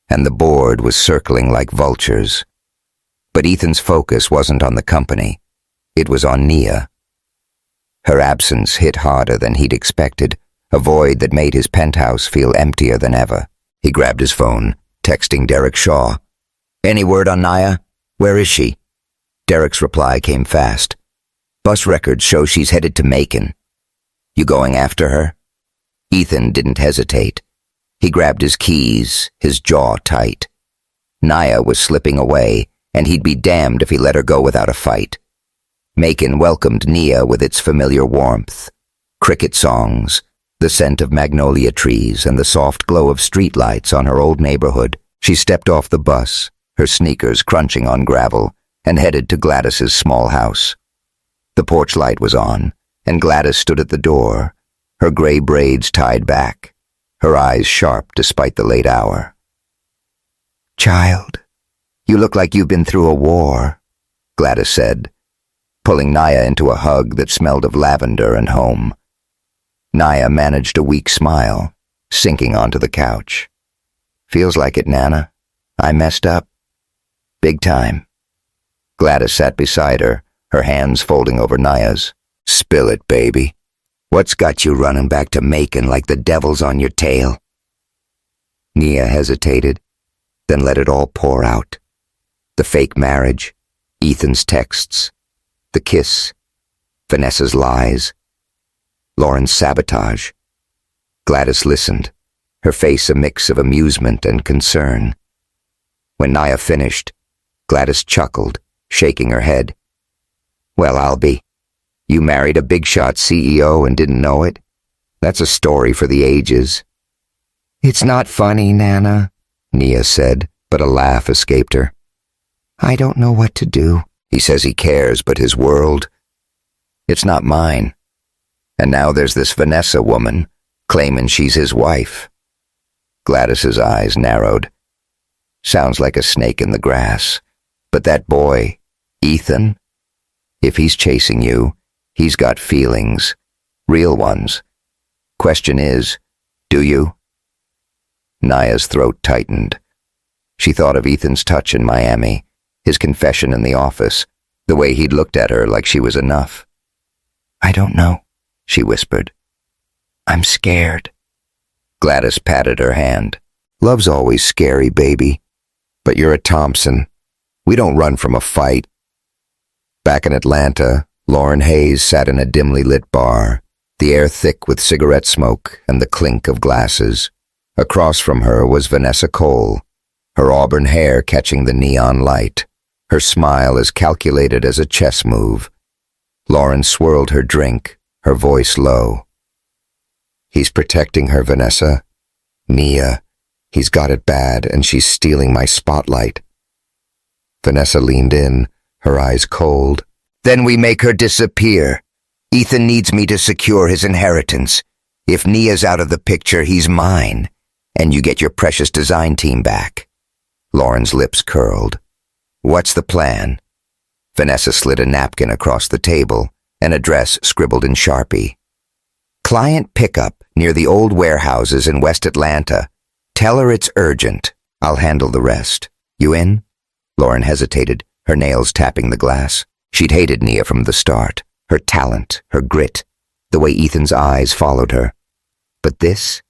and the board was circling like vultures. But Ethan's focus wasn't on the company, it was on Nia. Her absence hit harder than he'd expected, a void that made his penthouse feel emptier than ever. He grabbed his phone, texting Derek Shaw. Any word on Nia? Where is she? Derek's reply came fast. Bus records show she's headed to Macon. You going after her? Ethan didn't hesitate. He grabbed his keys, his jaw tight. Nia was slipping away, and he'd be damned if he let her go without a fight. Macon welcomed Nia with its familiar warmth. Cricket songs, the scent of magnolia trees, and the soft glow of streetlights on her old neighborhood. She stepped off the bus, her sneakers crunching on gravel, and headed to Gladys's small house. The porch light was on, and Gladys stood at the door, her gray braids tied back, her eyes sharp despite the late hour. Child, you look like you've been through a war, Gladys said, pulling Nia into a hug that smelled of lavender and home. Nia managed a weak smile, sinking onto the couch. Feels like it, Nana. I messed up. Big time. Gladys sat beside her, her hands folding over Nia's. Spill it, baby. What's got you running back to Macon like the devil's on your tail? Nia hesitated, then let it all pour out. The fake marriage, Ethan's texts, the kiss, Vanessa's lies, Lauren's sabotage. Gladys listened, her face a mix of amusement and concern. When Nia finished, Gladys chuckled, shaking her head. Well, I'll be. You married a big-shot CEO and didn't know it? That's a story for the ages." "It's not funny, Nana," Nia said, but a laugh escaped her. "I don't know what to do." He says he cares, but his world, it's not mine. And now there's this Vanessa woman claiming she's his wife. Gladys's eyes narrowed. Sounds like a snake in the grass. But that boy, Ethan, if he's chasing you, he's got feelings. Real ones. Question is, do you? Nia's throat tightened. She thought of Ethan's touch in Miami, his confession in the office, the way he'd looked at her like she was enough. "I don't know," she whispered. "I'm scared." Gladys patted her hand. "Love's always scary, baby. But you're a Thompson. We don't run from a fight." Back in Atlanta, Lauren Hayes sat in a dimly lit bar, the air thick with cigarette smoke and the clink of glasses. Across from her was Vanessa Cole, her auburn hair catching the neon light, her smile as calculated as a chess move. Lauren swirled her drink, her voice low. "He's protecting her, Vanessa. Nia, he's got it bad and she's stealing my spotlight." Vanessa leaned in, her eyes cold. "Then we make her disappear. Ethan needs me to secure his inheritance. If Nia's out of the picture, he's mine. And you get your precious design team back." Lauren's lips curled. "What's the plan?" Vanessa slid a napkin across the table, an address scribbled in Sharpie. "Client pickup near the old warehouses in West Atlanta. Tell her it's urgent. I'll handle the rest. You in?" Lauren hesitated, her nails tapping the glass. She'd hated Nia from the start, her talent, her grit, the way Ethan's eyes followed her. But this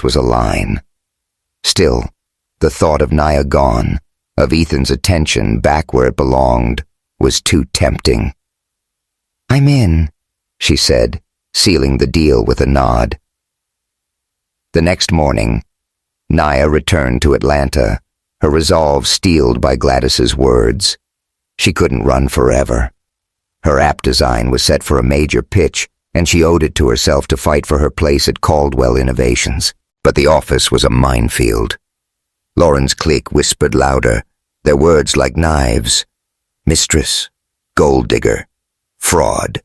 was a line. Still, the thought of Nia gone, of Ethan's attention back where it belonged, was too tempting. "I'm in," she said, sealing the deal with a nod. The next morning, Nia returned to Atlanta, her resolve steeled by Gladys's words. She couldn't run forever. Her app design was set for a major pitch, and she owed it to herself to fight for her place at Caldwell Innovations. But the office was a minefield. Lauren's clique whispered louder, their words like knives. Mistress, gold digger, fraud.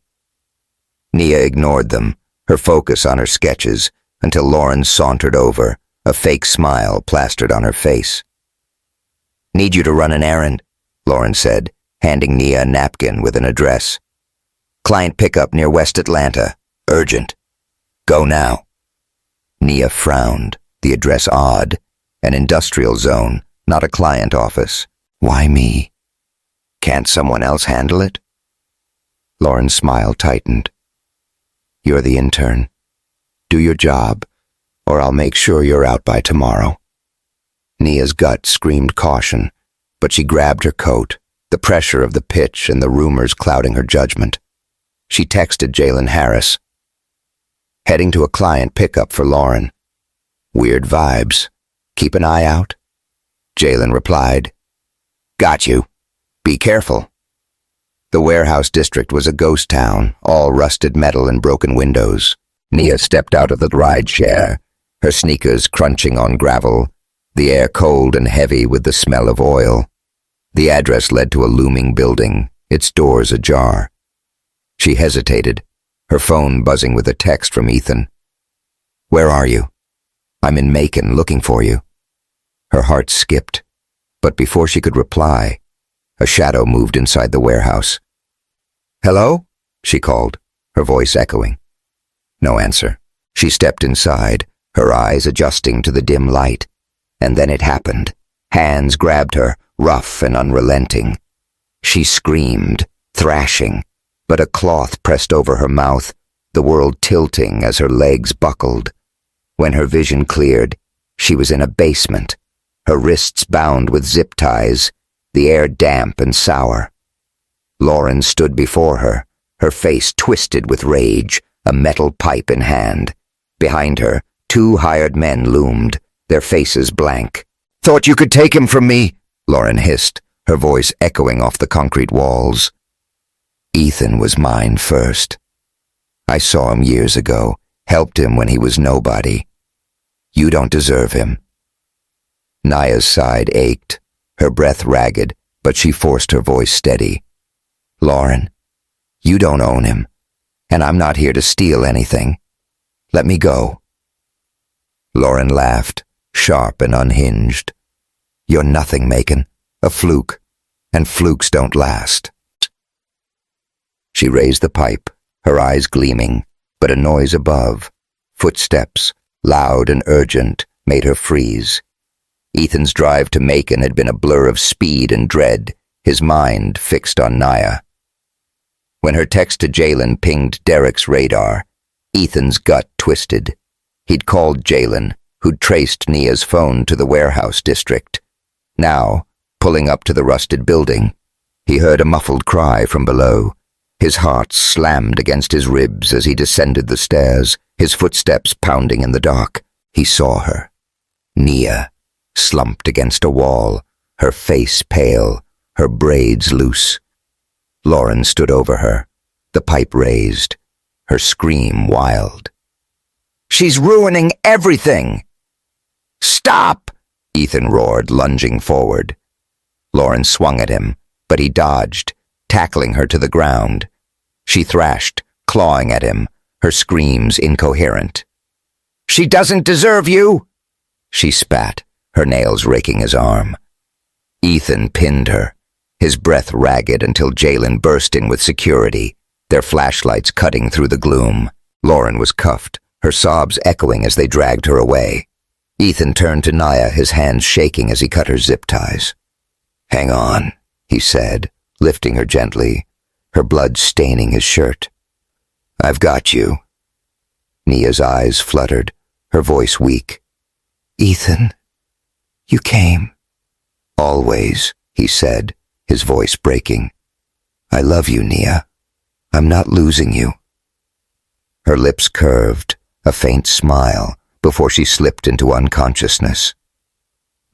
Nia ignored them, her focus on her sketches, until Lauren sauntered over, a fake smile plastered on her face. "Need you to run an errand," Lauren said, handing Nia a napkin with an address. "Client pickup near West Atlanta. Urgent. Go now." Nia frowned, the address odd. An industrial zone, not a client office. Why me? Can't someone else handle it? Lauren's smile tightened. "You're the intern. Do your job, or I'll make sure you're out by tomorrow." Nia's gut screamed caution, but she grabbed her coat, the pressure of the pitch and the rumors clouding her judgment. She texted Jalen Harris. "Heading to a client pickup for Lauren. Weird vibes. Keep an eye out." Jalen replied, "Got you. Be careful." The warehouse district was a ghost town, all rusted metal and broken windows. Nia stepped out of the ride share, her sneakers crunching on gravel, the air cold and heavy with the smell of oil. The address led to a looming building, its doors ajar. She hesitated, her phone buzzing with a text from Ethan. "Where are you? I'm in Macon looking for you." Her heart skipped, but before she could reply, a shadow moved inside the warehouse. "Hello?" she called, her voice echoing. No answer. She stepped inside, her eyes adjusting to the dim light. And then it happened. Hands grabbed her, rough and unrelenting. She screamed, thrashing, but a cloth pressed over her mouth, the world tilting as her legs buckled. When her vision cleared, she was in a basement, her wrists bound with zip ties, the air damp and sour. Lauren stood before her, her face twisted with rage, a metal pipe in hand. Behind her, two hired men loomed, their faces blank. "Thought you could take him from me," Lauren hissed, her voice echoing off the concrete walls. Ethan was mine first. I saw him years ago, helped him when he was nobody. You don't deserve him. Nia's side ached, her breath ragged, but she forced her voice steady. Lauren, you don't own him, and I'm not here to steal anything. Let me go. Lauren laughed, sharp and unhinged. You're nothing, Macon. A fluke, and flukes don't last. She raised the pipe, her eyes gleaming, but a noise above, footsteps, loud and urgent, made her freeze. Ethan's drive to Macon had been a blur of speed and dread, his mind fixed on Nia. When her text to Jalen pinged Derek's radar, Ethan's gut twisted. He'd called Jalen, who'd traced Nia's phone to the warehouse district. Now, pulling up to the rusted building, he heard a muffled cry from below. His heart slammed against his ribs as he descended the stairs, his footsteps pounding in the dark. He saw her. Nia, slumped against a wall, her face pale, her braids loose. Lauren stood over her, the pipe raised, her scream wild. She's ruining everything! Stop! Ethan roared, lunging forward. Lauren swung at him, but he dodged, tackling her to the ground. She thrashed, clawing at him, her screams incoherent. She doesn't deserve you! She spat, her nails raking his arm. Ethan pinned her, his breath ragged until Jalen burst in with security, their flashlights cutting through the gloom. Lauren was cuffed, her sobs echoing as they dragged her away. Ethan turned to Nia, his hands shaking as he cut her zip ties. Hang on, he said, lifting her gently, her blood staining his shirt. I've got you. Nia's eyes fluttered, her voice weak. Ethan, you came. Always, he said, his voice breaking. I love you, Nia. I'm not losing you. Her lips curved, a faint smile, before she slipped into unconsciousness.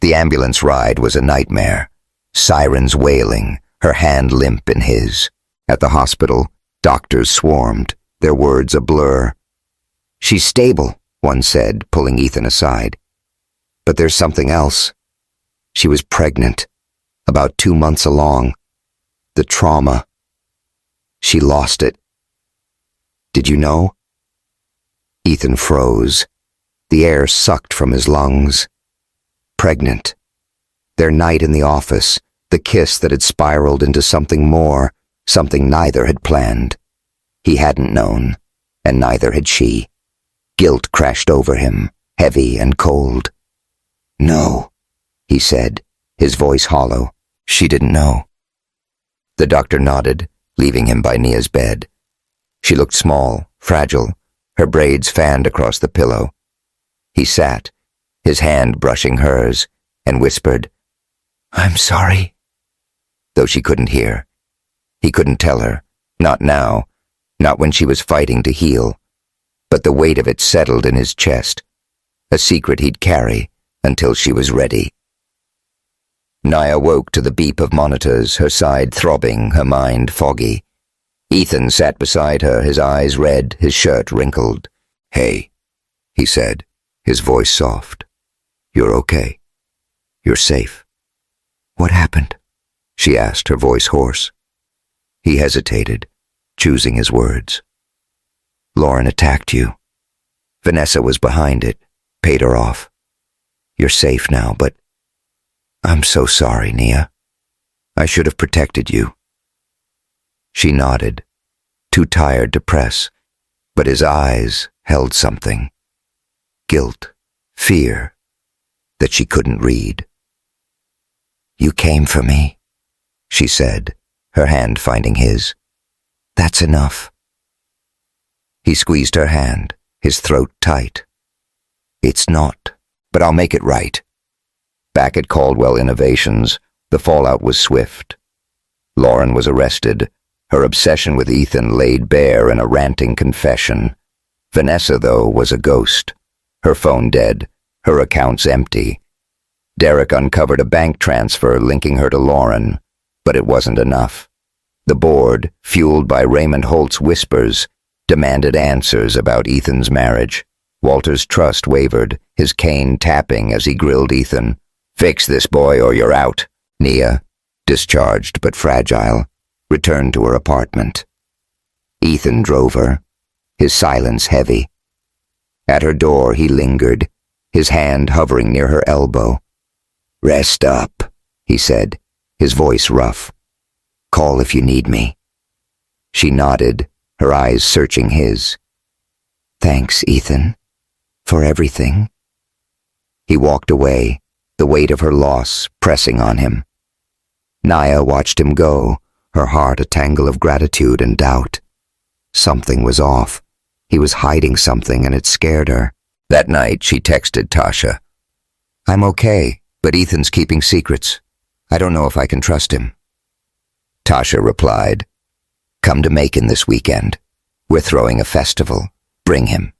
The ambulance ride was a nightmare, sirens wailing, her hand limp in his. At the hospital, doctors swarmed, their words a blur. She's stable, one said, pulling Ethan aside. But there's something else. She was pregnant, about 2 months along. The trauma. She lost it. Did you know? Ethan froze. The air sucked from his lungs. Pregnant. Their night in the office, the kiss that had spiraled into something more, something neither had planned. He hadn't known, and neither had she. Guilt crashed over him, heavy and cold. No, he said, his voice hollow. She didn't know. The doctor nodded, leaving him by Nia's bed. She looked small, fragile, her braids fanned across the pillow. He sat, his hand brushing hers, and whispered, I'm sorry. Though she couldn't hear. He couldn't tell her, not now, not when she was fighting to heal. But the weight of it settled in his chest, a secret he'd carry until she was ready. Nia woke to the beep of monitors, her side throbbing, her mind foggy. Ethan sat beside her, his eyes red, his shirt wrinkled. Hey, he said, his voice soft. You're okay. You're safe. What happened? She asked, her voice hoarse. He hesitated, choosing his words. Lauren attacked you. Vanessa was behind it, paid her off. You're safe now, but I'm so sorry, Nia. I should have protected you. She nodded, too tired to press, but his eyes held something. Guilt, fear, that she couldn't read. You came for me, she said, her hand finding his. That's enough. He squeezed her hand, his throat tight. It's not, but I'll make it right. Back at Caldwell Innovations, the fallout was swift. Lauren was arrested, her obsession with Ethan laid bare in a ranting confession. Vanessa, though, was a ghost. Her phone dead, her accounts empty. Derek uncovered a bank transfer linking her to Lauren, but it wasn't enough. The board, fueled by Raymond Holt's whispers, demanded answers about Ethan's marriage. Walter's trust wavered, his cane tapping as he grilled Ethan. "Fix this, boy, or you're out." Nia, discharged but fragile, returned to her apartment. Ethan drove her, his silence heavy. At her door he lingered, his hand hovering near her elbow. "Rest up," he said, his voice rough. "Call if you need me." She nodded, her eyes searching his. "Thanks, Ethan, for everything." He walked away, the weight of her loss pressing on him. Nia watched him go, her heart a tangle of gratitude and doubt. Something was off. He was hiding something and it scared her. That night she texted Tasha. "I'm okay, but Ethan's keeping secrets. I don't know if I can trust him." Tasha replied, "Come to Macon this weekend. We're throwing a festival. Bring him.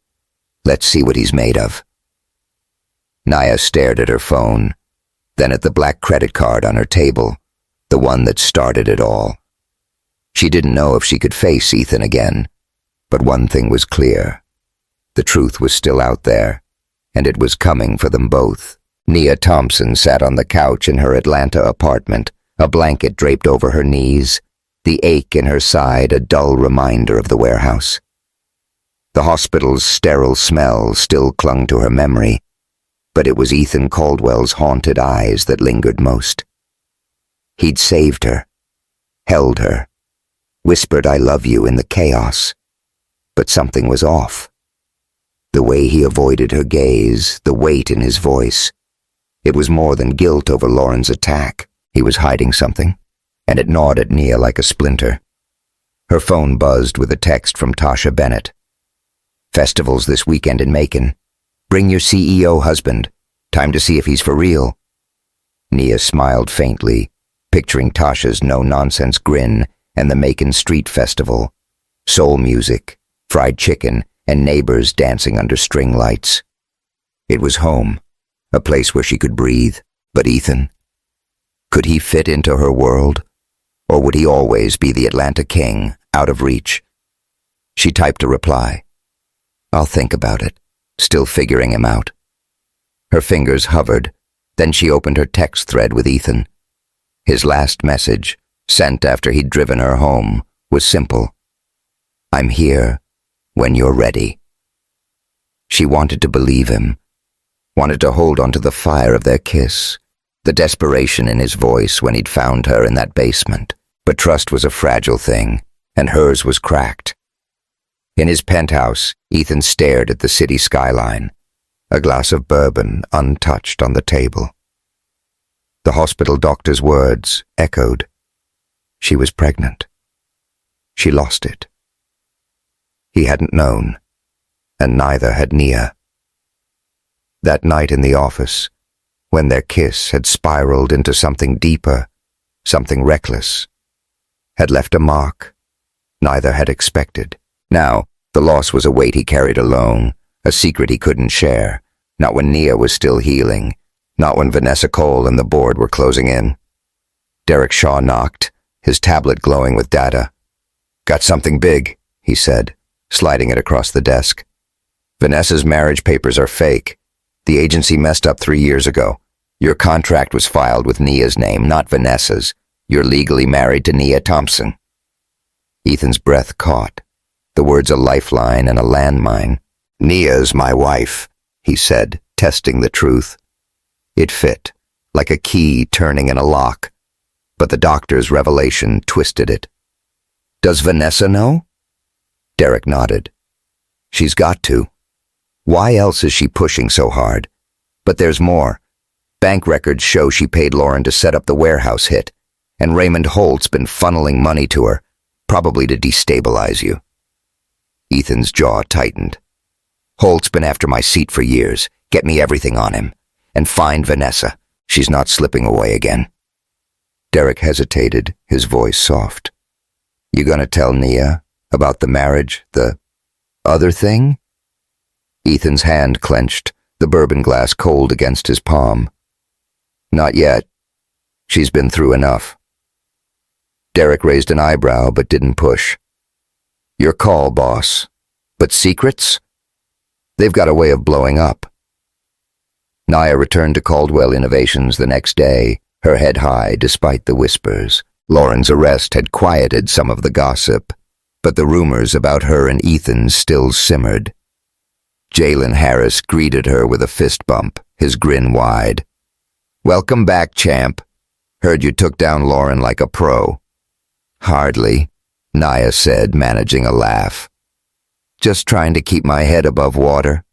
Let's see what he's made of." Nia stared at her phone, then at the black credit card on her table, the one that started it all. She didn't know if she could face Ethan again, but one thing was clear. The truth was still out there, and it was coming for them both. Nia Thompson sat on the couch in her Atlanta apartment, a blanket draped over her knees, the ache in her side a dull reminder of the warehouse. The hospital's sterile smell still clung to her memory, but it was Ethan Caldwell's haunted eyes that lingered most. He'd saved her, held her, whispered "I love you" in the chaos, but something was off. The way he avoided her gaze, the weight in his voice. It was more than guilt over Lauren's attack. He was hiding something, and it gnawed at Nia like a splinter. Her phone buzzed with a text from Tasha Bennett. "Festivals this weekend in Macon. Bring your CEO husband. Time to see if he's for real." Nia smiled faintly, picturing Tasha's no-nonsense grin and the Macon Street Festival. Soul music, fried chicken, and neighbors dancing under string lights. It was home, a place where she could breathe. But Ethan? Could he fit into her world? Or would he always be the Atlanta king, out of reach? She typed a reply. "I'll think about it," still figuring him out. Her fingers hovered, then she opened her text thread with Ethan. His last message, sent after he'd driven her home, was simple. "I'm here when you're ready." She wanted to believe him, wanted to hold onto the fire of their kiss, the desperation in his voice when he'd found her in that basement. But trust was a fragile thing, and hers was cracked. In his penthouse, Ethan stared at the city skyline, a glass of bourbon untouched on the table. The hospital doctor's words echoed. She was pregnant. She lost it. He hadn't known, and neither had Nia. That night in the office, when their kiss had spiraled into something deeper, something reckless, had left a mark neither had expected. Now, the loss was a weight he carried alone, a secret he couldn't share, not when Nia was still healing, not when Vanessa Cole and the board were closing in. Derek Shaw knocked, his tablet glowing with data. "Got something big," he said, sliding it across the desk. "Vanessa's marriage papers are fake. The agency messed up 3 years ago. Your contract was filed with Nia's name, not Vanessa's. You're legally married to Nia Thompson." Ethan's breath caught, the words a lifeline and a landmine. "Nia's my wife," he said, testing the truth. It fit, like a key turning in a lock, but the doctor's revelation twisted it. "Does Vanessa know?" Derek nodded. "She's got to. Why else is she pushing so hard? But there's more. Bank records show she paid Lauren to set up the warehouse hit, and Raymond Holt's been funneling money to her, probably to destabilize you." Ethan's jaw tightened. "Holt's been after my seat for years. Get me everything on him. And find Vanessa. She's not slipping away again." Derek hesitated, his voice soft. "You gonna tell Nia about the marriage, the other thing?" Ethan's hand clenched, the bourbon glass cold against his palm. "Not yet. She's been through enough." Derek raised an eyebrow but didn't push. Your call, boss. But secrets? They've got a way of blowing up. Nia returned to Caldwell Innovations the next day, her head high despite the whispers. Lauren's arrest had quieted some of the gossip, but the rumors about her and Ethan still simmered. Jalen Harris greeted her with a fist bump, his grin wide. Welcome back, champ. Heard you took down Lauren like a pro. Hardly, Nia said, managing a laugh. Just trying to keep my head above water.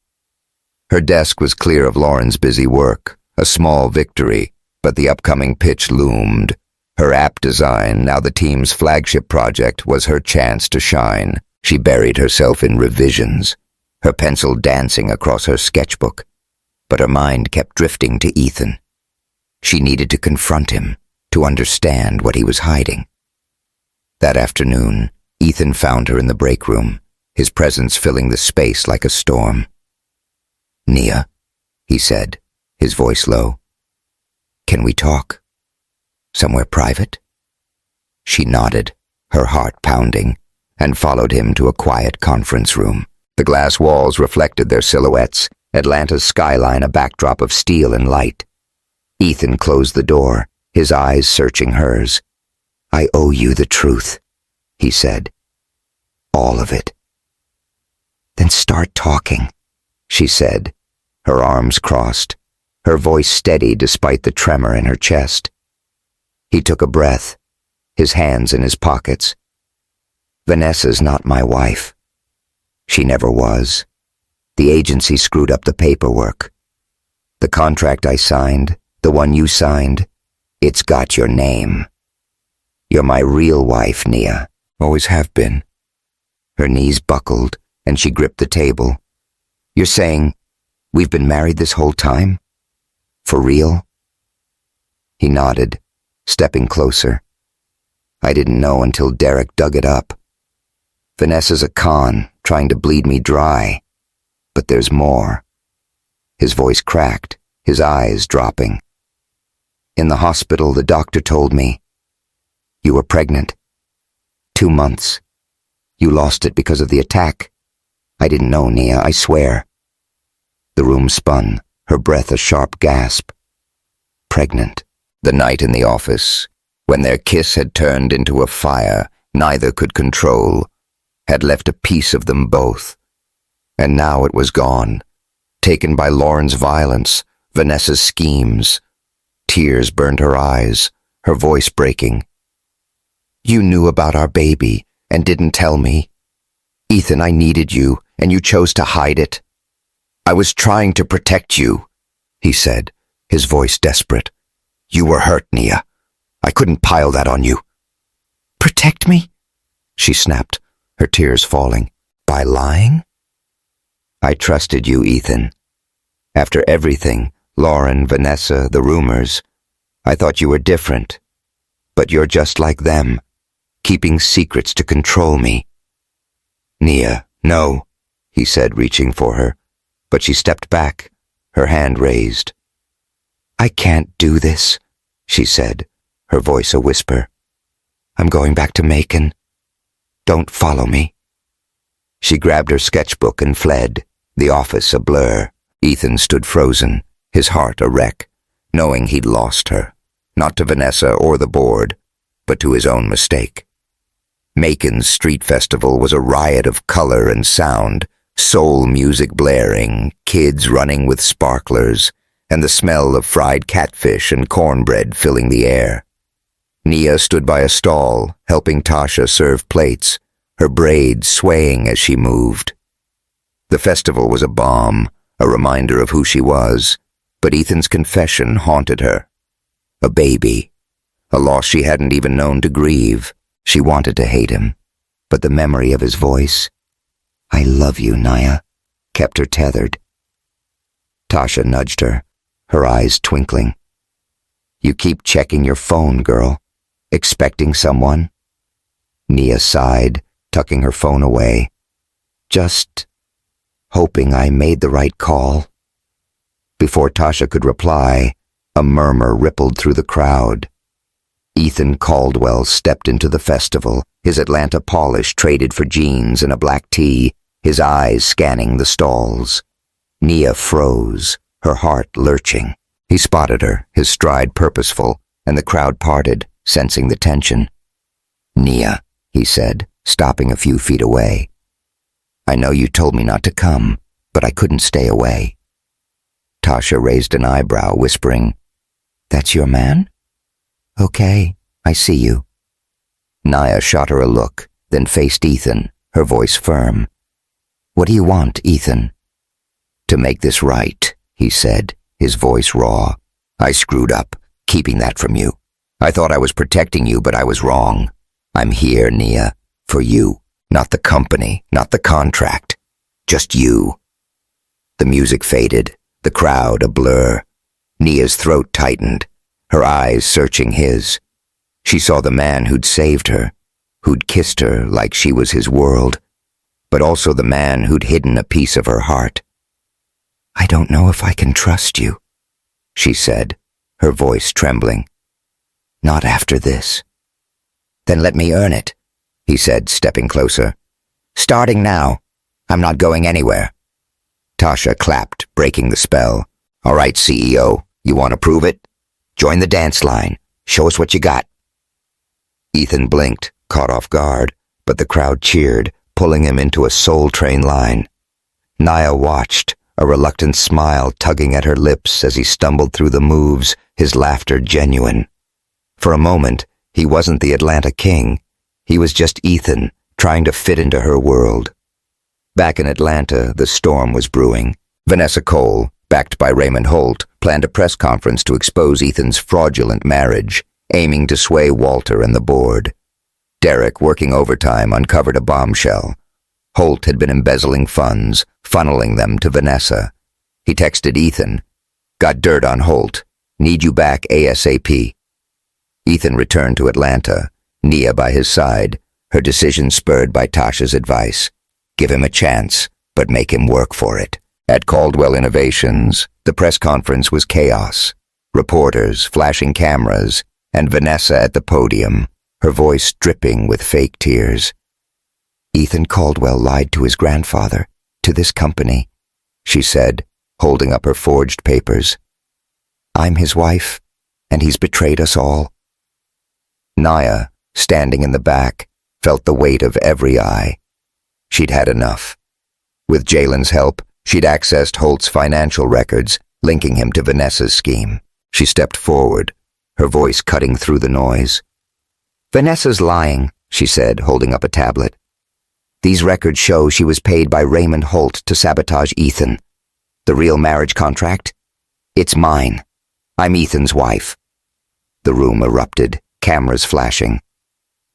Her desk was clear of Lauren's busy work, a small victory, but the upcoming pitch loomed. Her app design, now the team's flagship project, was her chance to shine. She buried herself in revisions, her pencil dancing across her sketchbook, but her mind kept drifting to Ethan. She needed to confront him, to understand what he was hiding. That afternoon, Ethan found her in the break room, his presence filling the space like a storm. Nia, he said, his voice low. Can we talk? Somewhere private? She nodded, her heart pounding, and followed him to a quiet conference room. The glass walls reflected their silhouettes, Atlanta's skyline a backdrop of steel and light. Ethan closed the door, his eyes searching hers. I owe you the truth, he said. All of it. Then start talking, she said, her arms crossed, her voice steady despite the tremor in her chest. He took a breath, his hands in his pockets. Vanessa's not my wife. She never was. The agency screwed up the paperwork. The contract I signed, the one you signed, it's got your name. You're my real wife, Nia. Always have been. Her knees buckled, and she gripped the table. You're saying, we've been married this whole time? For real? He nodded, stepping closer. I didn't know until Derek dug it up. Vanessa's a con, trying to bleed me dry. But there's more. His voice cracked, his eyes dropping. In the hospital, the doctor told me, you were pregnant. 2 months. You lost it because of the attack. I didn't know, Nia, I swear. The room spun, her breath a sharp gasp. Pregnant. The night in the office, when their kiss had turned into a fire neither could control, had left a piece of them both. And now it was gone, taken by Lauren's violence, Vanessa's schemes. Tears burned her eyes, her voice breaking. You knew about our baby and didn't tell me. Ethan, I needed you, and you chose to hide it. I was trying to protect you, he said, his voice desperate. You were hurt, Nia. I couldn't pile that on you. Protect me? She snapped, her tears falling. By lying? I trusted you, Ethan. After everything, Lauren, Vanessa, the rumors, I thought you were different. But you're just like them, keeping secrets to control me. Nia, no, he said, reaching for her, but she stepped back, her hand raised. I can't do this, she said, her voice a whisper. I'm going back to Macon. Don't follow me. She grabbed her sketchbook and fled, the office a blur. Ethan stood frozen, his heart a wreck, knowing he'd lost her, not to Vanessa or the board, but to his own mistake. Macon's street festival was a riot of color and sound, soul music blaring, kids running with sparklers, and the smell of fried catfish and cornbread filling the air. Nia stood by a stall, helping Tasha serve plates, her braids swaying as she moved. The festival was a bomb, a reminder of who she was, but Ethan's confession haunted her. A baby, a loss she hadn't even known to grieve. She wanted to hate him, but the memory of his voice, I love you, Nia, kept her tethered. Tasha nudged her, her eyes twinkling. You keep checking your phone, girl. Expecting someone? Nia sighed, tucking her phone away. Just hoping I made the right call. Before Tasha could reply, a murmur rippled through the crowd. Ethan Caldwell stepped into the festival, his Atlanta polish traded for jeans and a black tee, his eyes scanning the stalls. Nia froze, her heart lurching. He spotted her, his stride purposeful, and the crowd parted, sensing the tension. "Nia," he said, stopping a few feet away. "I know you told me not to come, but I couldn't stay away." Tasha raised an eyebrow, whispering, "That's your man? Okay, I see you." Nia shot her a look, then faced Ethan, her voice firm. "What do you want, Ethan?" "To make this right," he said, his voice raw. "I screwed up, keeping that from you. I thought I was protecting you, but I was wrong. I'm here, Nia, for you, not the company, not the contract. Just you." The music faded, the crowd a blur. Nia's throat tightened, her eyes searching his. She saw the man who'd saved her, who'd kissed her like she was his world, but also the man who'd hidden a piece of her heart. "I don't know if I can trust you," she said, her voice trembling. "Not after this." "Then let me earn it," he said, stepping closer. "Starting now. I'm not going anywhere." Tasha clapped, breaking the spell. "All right, CEO, you want to prove it? Join the dance line. Show us what you got." Ethan blinked, caught off guard, but the crowd cheered, pulling him into a Soul Train line. Nia watched, a reluctant smile tugging at her lips as he stumbled through the moves, his laughter genuine. For a moment, he wasn't the Atlanta king. He was just Ethan, trying to fit into her world. Back in Atlanta, the storm was brewing. Vanessa Cole, backed by Raymond Holt, planned a press conference to expose Ethan's fraudulent marriage, aiming to sway Walter and the board. Derek, working overtime, uncovered a bombshell. Holt had been embezzling funds, funneling them to Vanessa. He texted Ethan, "Got dirt on Holt. Need you back ASAP." Ethan returned to Atlanta, Nia by his side, her decision spurred by Tasha's advice. Give him a chance, but make him work for it. At Caldwell Innovations, the press conference was chaos. Reporters, flashing cameras, and Vanessa at the podium, her voice dripping with fake tears. "Ethan Caldwell lied to his grandfather, to this company," she said, holding up her forged papers. "I'm his wife, and he's betrayed us all." Nia, standing in the back, felt the weight of every eye. She'd had enough. With Jalen's help, she'd accessed Holt's financial records, linking him to Vanessa's scheme. She stepped forward, her voice cutting through the noise. "Vanessa's lying," she said, holding up a tablet. "These records show she was paid by Raymond Holt to sabotage Ethan. The real marriage contract? It's mine. I'm Ethan's wife." The room erupted, cameras flashing.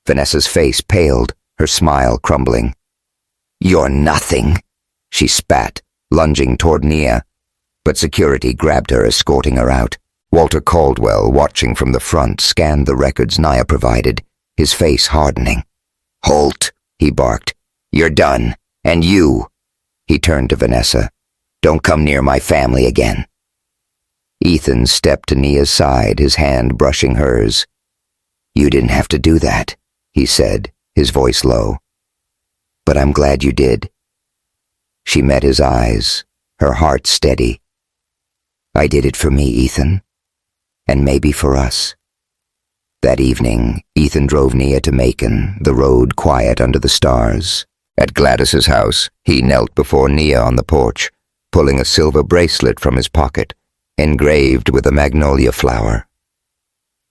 Vanessa's face paled, her smile crumbling. "You're nothing," she spat, lunging toward Nia, but security grabbed her, escorting her out. Walter Caldwell, watching from the front, scanned the records Nia provided, his face hardening. "Holt," he barked, "you're done. And you," he turned to Vanessa, "don't come near my family again." Ethan stepped to Nia's side, his hand brushing hers. "You didn't have to do that," he said, his voice low. "But I'm glad you did." She met his eyes, her heart steady. "I did it for me, Ethan. And maybe for us." That evening, Ethan drove Nia to Macon, the road quiet under the stars. At Gladys's house, he knelt before Nia on the porch, pulling a silver bracelet from his pocket, engraved with a magnolia flower.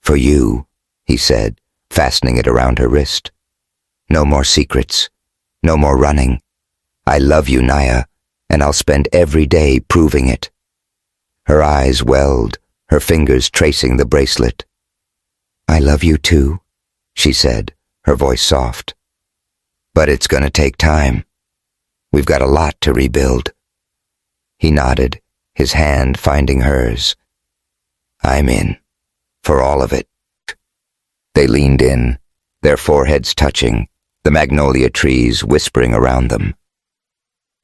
"For you," he said, fastening it around her wrist. "No more secrets. No more running. I love you, Nia, and I'll spend every day proving it." Her eyes welled, her fingers tracing the bracelet. "I love you too," she said, her voice soft. "But it's gonna take time. We've got a lot to rebuild." He nodded, his hand finding hers. "I'm in, for all of it." They leaned in, their foreheads touching, the magnolia trees whispering around them.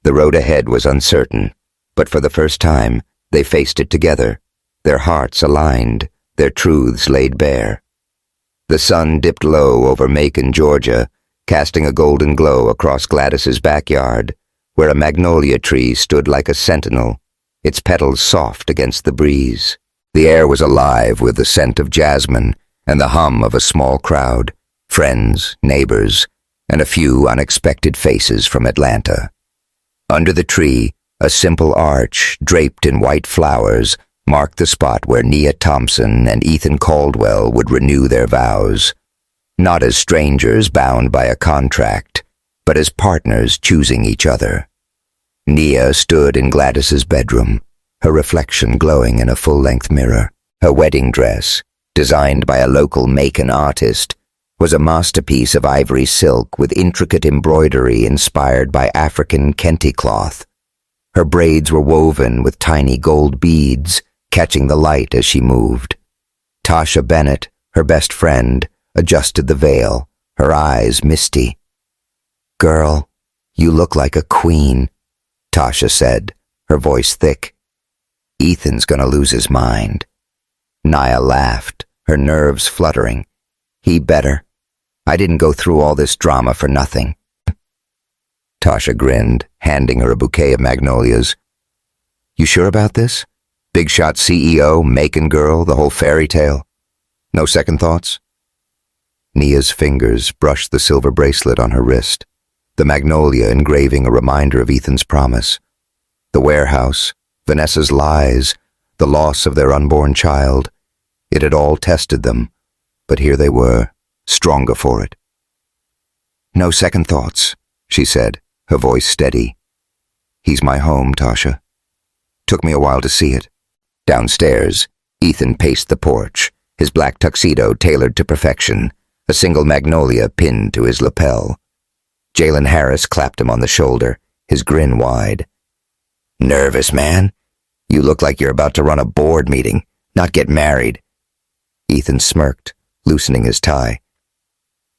The road ahead was uncertain, but for the first time, they faced it together, their hearts aligned, their truths laid bare. The sun dipped low over Macon, Georgia, casting a golden glow across Gladys's backyard, where a magnolia tree stood like a sentinel, its petals soft against the breeze. The air was alive with the scent of jasmine and the hum of a small crowd, friends, neighbors, and a few unexpected faces from Atlanta. Under the tree, a simple arch, draped in white flowers, marked the spot where Nia Thompson and Ethan Caldwell would renew their vows, not as strangers bound by a contract, but as partners choosing each other. Nia stood in Gladys's bedroom, her reflection glowing in a full-length mirror. Her wedding dress, designed by a local Macon artist, was a masterpiece of ivory silk with intricate embroidery inspired by African kente cloth. Her braids were woven with tiny gold beads, catching the light as she moved. Tasha Bennett, her best friend, adjusted the veil, her eyes misty. "Girl, you look like a queen," Tasha said, her voice thick. "Ethan's gonna lose his mind." Nia laughed, her nerves fluttering. "He better. I didn't go through all this drama for nothing." Tasha grinned, handing her a bouquet of magnolias. "You sure about this? Big shot CEO, Macon girl, the whole fairy tale? No second thoughts?" Nia's fingers brushed the silver bracelet on her wrist, the magnolia engraving a reminder of Ethan's promise. The warehouse, Vanessa's lies, the loss of their unborn child. It had all tested them, but here they were, stronger for it. "No second thoughts," she said, her voice steady. "He's my home, Tasha. Took me a while to see it." Downstairs, Ethan paced the porch, his black tuxedo tailored to perfection, a single magnolia pinned to his lapel. Jalen Harris clapped him on the shoulder, his grin wide. "Nervous, man? You look like you're about to run a board meeting, not get married." Ethan smirked, loosening his tie.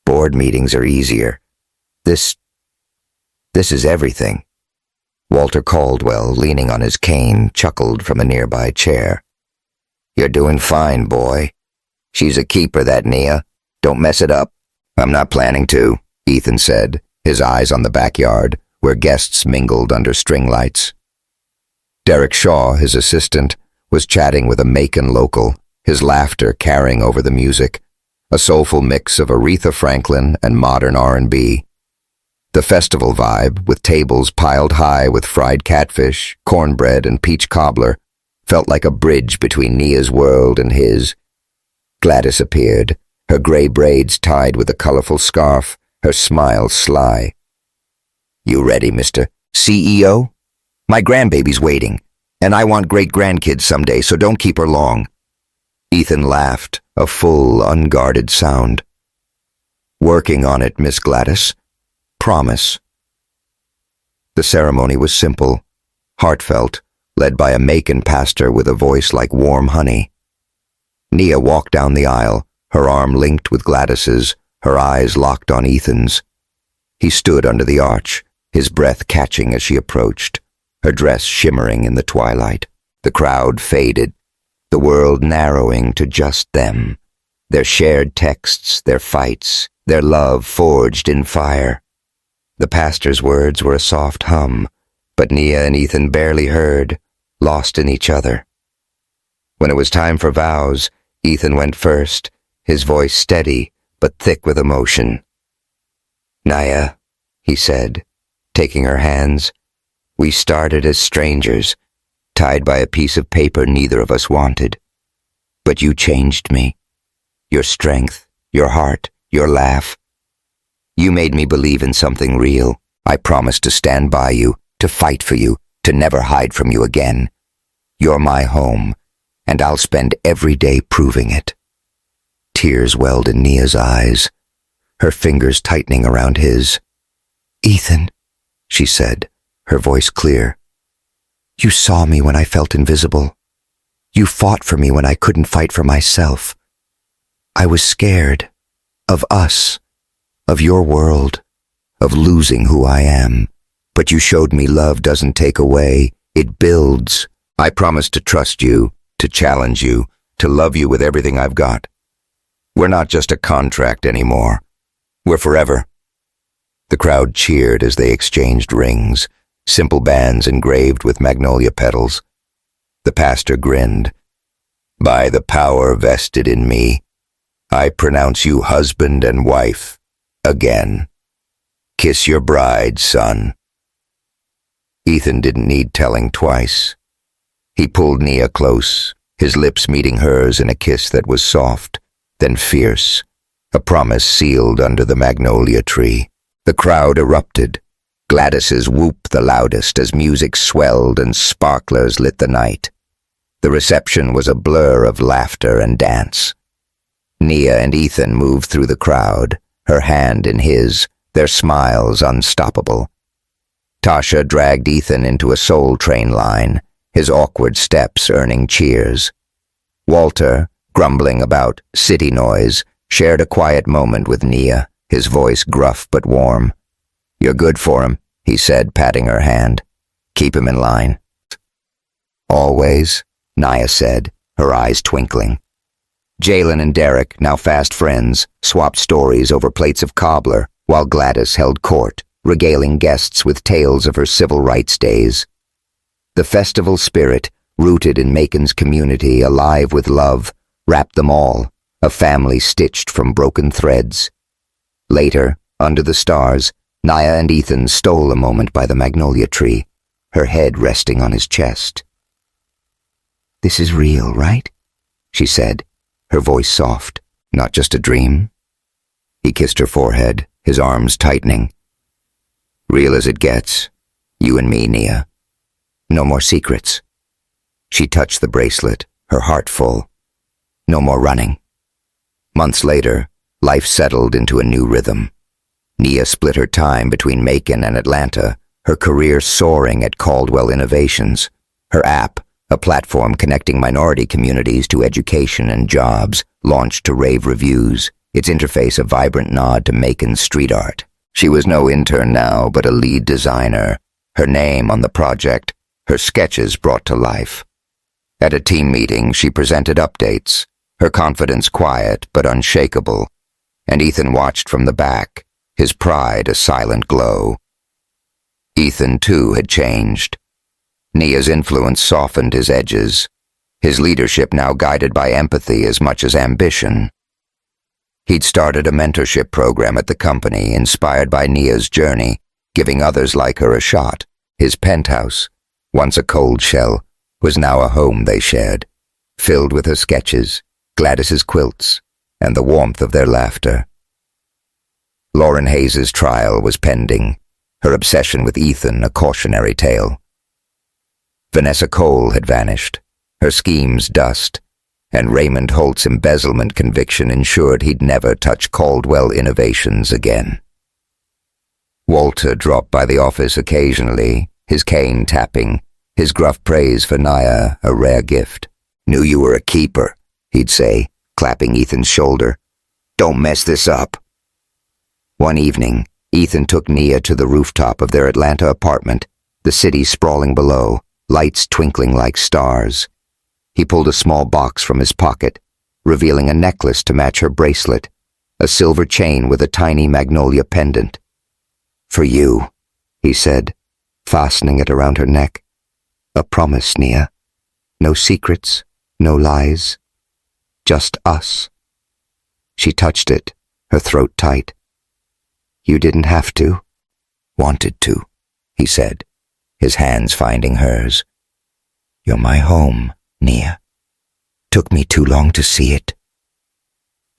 "Board meetings are easier. This is everything." Walter Caldwell, leaning on his cane, chuckled from a nearby chair. "You're doing fine, boy. She's a keeper, that Nia. Don't mess it up." "I'm not planning to," Ethan said, his eyes on the backyard, where guests mingled under string lights. Derek Shaw, his assistant, was chatting with a Macon local, his laughter carrying over the music, a soulful mix of Aretha Franklin and modern R&B. The festival vibe, with tables piled high with fried catfish, cornbread, and peach cobbler, felt like a bridge between Nia's world and his. Gladys appeared, her gray braids tied with a colorful scarf, her smile sly. "You ready, Mr. CEO? My grandbaby's waiting, and I want great-grandkids someday, so don't keep her long." Ethan laughed, a full, unguarded sound. "Working on it, Miss Gladys. Promise." The ceremony was simple, heartfelt, led by a Macon pastor with a voice like warm honey. Nia walked down the aisle, her arm linked with Gladys's, her eyes locked on Ethan's. He stood under the arch, his breath catching as she approached, her dress shimmering in the twilight. The crowd faded, the world narrowing to just them, their shared texts, their fights, their love forged in fire. The pastor's words were a soft hum, but Nia and Ethan barely heard, lost in each other. When it was time for vows, Ethan went first, his voice steady but thick with emotion. "Nia," he said, taking her hands, "we started as strangers, tied by a piece of paper neither of us wanted. But you changed me. Your strength, your heart, your laugh. You made me believe in something real. I promised to stand by you, to fight for you, to never hide from you again. You're my home, and I'll spend every day proving it." Tears welled in Nia's eyes, her fingers tightening around his. "Ethan," she said, her voice clear. "You saw me when I felt invisible. You fought for me when I couldn't fight for myself. I was scared. Of us. Of your world. Of losing who I am. But you showed me love doesn't take away, it builds. I promise to trust you, to challenge you, to love you with everything I've got." We're not just a contract anymore. We're forever." The crowd cheered as they exchanged rings, simple bands engraved with magnolia petals. The pastor grinned. "By the power vested in me, I pronounce you husband and wife, again. Kiss your bride, son." Ethan didn't need telling twice. He pulled Nia close, his lips meeting hers in a kiss that was soft, then fierce, a promise sealed under the magnolia tree. The crowd erupted, Gladys's whoop the loudest as music swelled and sparklers lit the night. The reception was a blur of laughter and dance. Nia and Ethan moved through the crowd, her hand in his, their smiles unstoppable. Tasha dragged Ethan into a Soul Train line, his awkward steps earning cheers. Walter, grumbling about city noise, shared a quiet moment with Nia, his voice gruff but warm. "You're good for him," he said, patting her hand. "Keep him in line." "Always," Nia said, her eyes twinkling. Jalen and Derek, now fast friends, swapped stories over plates of cobbler, while Gladys held court, regaling guests with tales of her civil rights days. The festival spirit, rooted in Macon's community, alive with love, wrapped them all, a family stitched from broken threads. Later, under the stars, Nia and Ethan stole a moment by the magnolia tree, her head resting on his chest. "This is real, right?" she said, her voice soft. "Not just a dream?" He kissed her forehead, his arms tightening. "Real as it gets. You and me, Nia. No more secrets." She touched the bracelet, her heart full. No more running. Months later, life settled into a new rhythm. Nia split her time between Macon and Atlanta, her career soaring at Caldwell Innovations. Her app, a platform connecting minority communities to education and jobs, launched to rave reviews, its interface a vibrant nod to Macon's street art. She was no intern now, but a lead designer, her name on the project, her sketches brought to life. At a team meeting, she presented updates, her confidence quiet but unshakable, and Ethan watched from the back, his pride a silent glow. Ethan, too, had changed. Nia's influence softened his edges, his leadership now guided by empathy as much as ambition. He'd started a mentorship program at the company, inspired by Nia's journey, giving others like her a shot. His penthouse, once a cold shell, was now a home they shared, filled with her sketches, Gladys's quilts, and the warmth of their laughter. Lauren Hayes's trial was pending, her obsession with Ethan a cautionary tale. Vanessa Cole had vanished, her schemes dust, and Raymond Holt's embezzlement conviction ensured he'd never touch Caldwell Innovations again. Walter dropped by the office occasionally, his cane tapping, his gruff praise for Nia a rare gift. "Knew you were a keeper," he'd say, clapping Ethan's shoulder. "Don't mess this up." One evening, Ethan took Nia to the rooftop of their Atlanta apartment, the city sprawling below, lights twinkling like stars. He pulled a small box from his pocket, revealing a necklace to match her bracelet, a silver chain with a tiny magnolia pendant. "For you," he said, fastening it around her neck. "A promise, Nia. No secrets, no lies. Just us." She touched it, her throat tight. "You didn't have to." "Wanted to," he said, his hands finding hers. "You're my home, Nia. Took me too long to see it."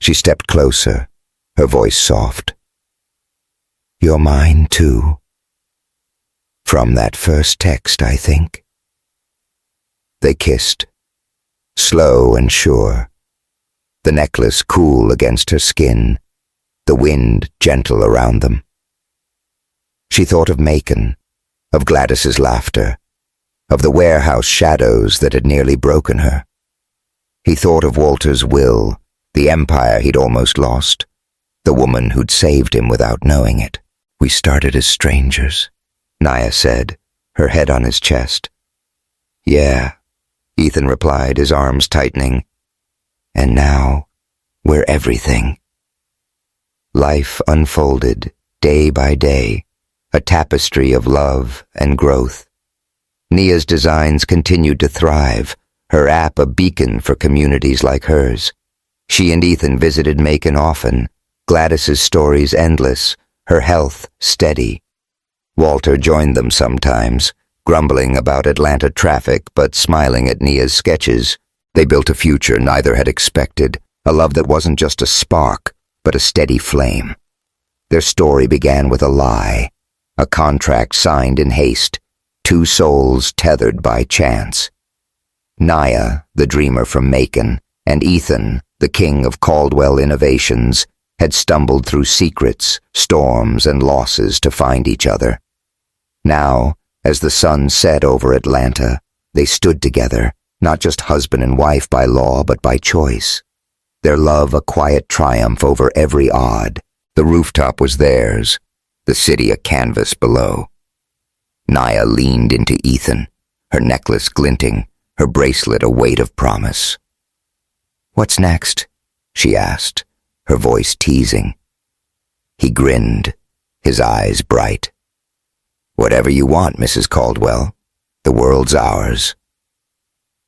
She stepped closer, her voice soft. "You're mine, too. From that first text, I think." They kissed, slow and sure, the necklace cool against her skin, the wind gentle around them. She thought of Macon, of Gladys's laughter, of the warehouse shadows that had nearly broken her. He thought of Walter's will, the empire he'd almost lost, the woman who'd saved him without knowing it. "We started as strangers," Nia said, her head on his chest. "Yeah," Ethan replied, his arms tightening. "And now, where everything. Life unfolded, day by day, a tapestry of love and growth. Nia's designs continued to thrive, her app a beacon for communities like hers. She and Ethan visited Macon often, Gladys's stories endless, her health steady. Walter joined them sometimes, grumbling about Atlanta traffic but smiling at Nia's sketches. They built a future neither had expected, a love that wasn't just a spark, but a steady flame. Their story began with a lie, a contract signed in haste, two souls tethered by chance. Nia, the dreamer from Macon, and Ethan, the king of Caldwell innovations, had stumbled through secrets, storms, and losses to find each other. Now, as the sun set over Atlanta, they stood together, not just husband and wife by law but by choice. Their love a quiet triumph over every odd. The rooftop was theirs, the city a canvas below. Nia leaned into Ethan, her necklace glinting, her bracelet a weight of promise. "What's next?" she asked, her voice teasing. He grinned, his eyes bright. "Whatever you want, Mrs. Caldwell. The world's ours."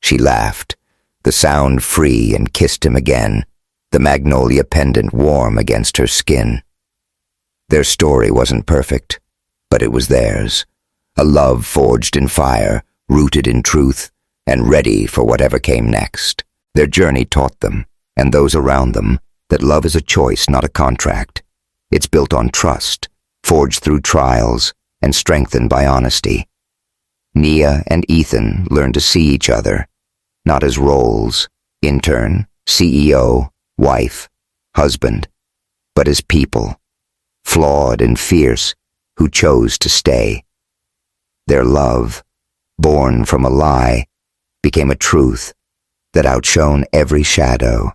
She laughed, the sound free, and kissed him again, the magnolia pendant warm against her skin. Their story wasn't perfect, but it was theirs, a love forged in fire, rooted in truth, and ready for whatever came next. Their journey taught them, and those around them, that love is a choice, not a contract. It's built on trust, forged through trials, and strengthened by honesty. Nia and Ethan learned to see each other, not as roles, intern, CEO, wife, husband, but as people, flawed and fierce, who chose to stay. Their love, born from a lie, became a truth that outshone every shadow,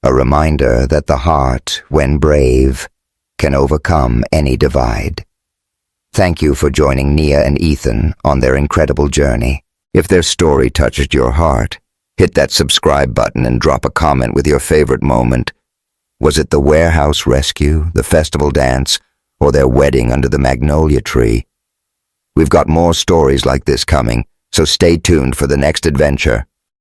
a reminder that the heart, when brave, can overcome any divide. Thank you for joining Nia and Ethan on their incredible journey. If their story touched your heart, hit that subscribe button and drop a comment with your favorite moment. Was it the warehouse rescue, the festival dance, or their wedding under the magnolia tree? We've got more stories like this coming, so stay tuned for the next adventure.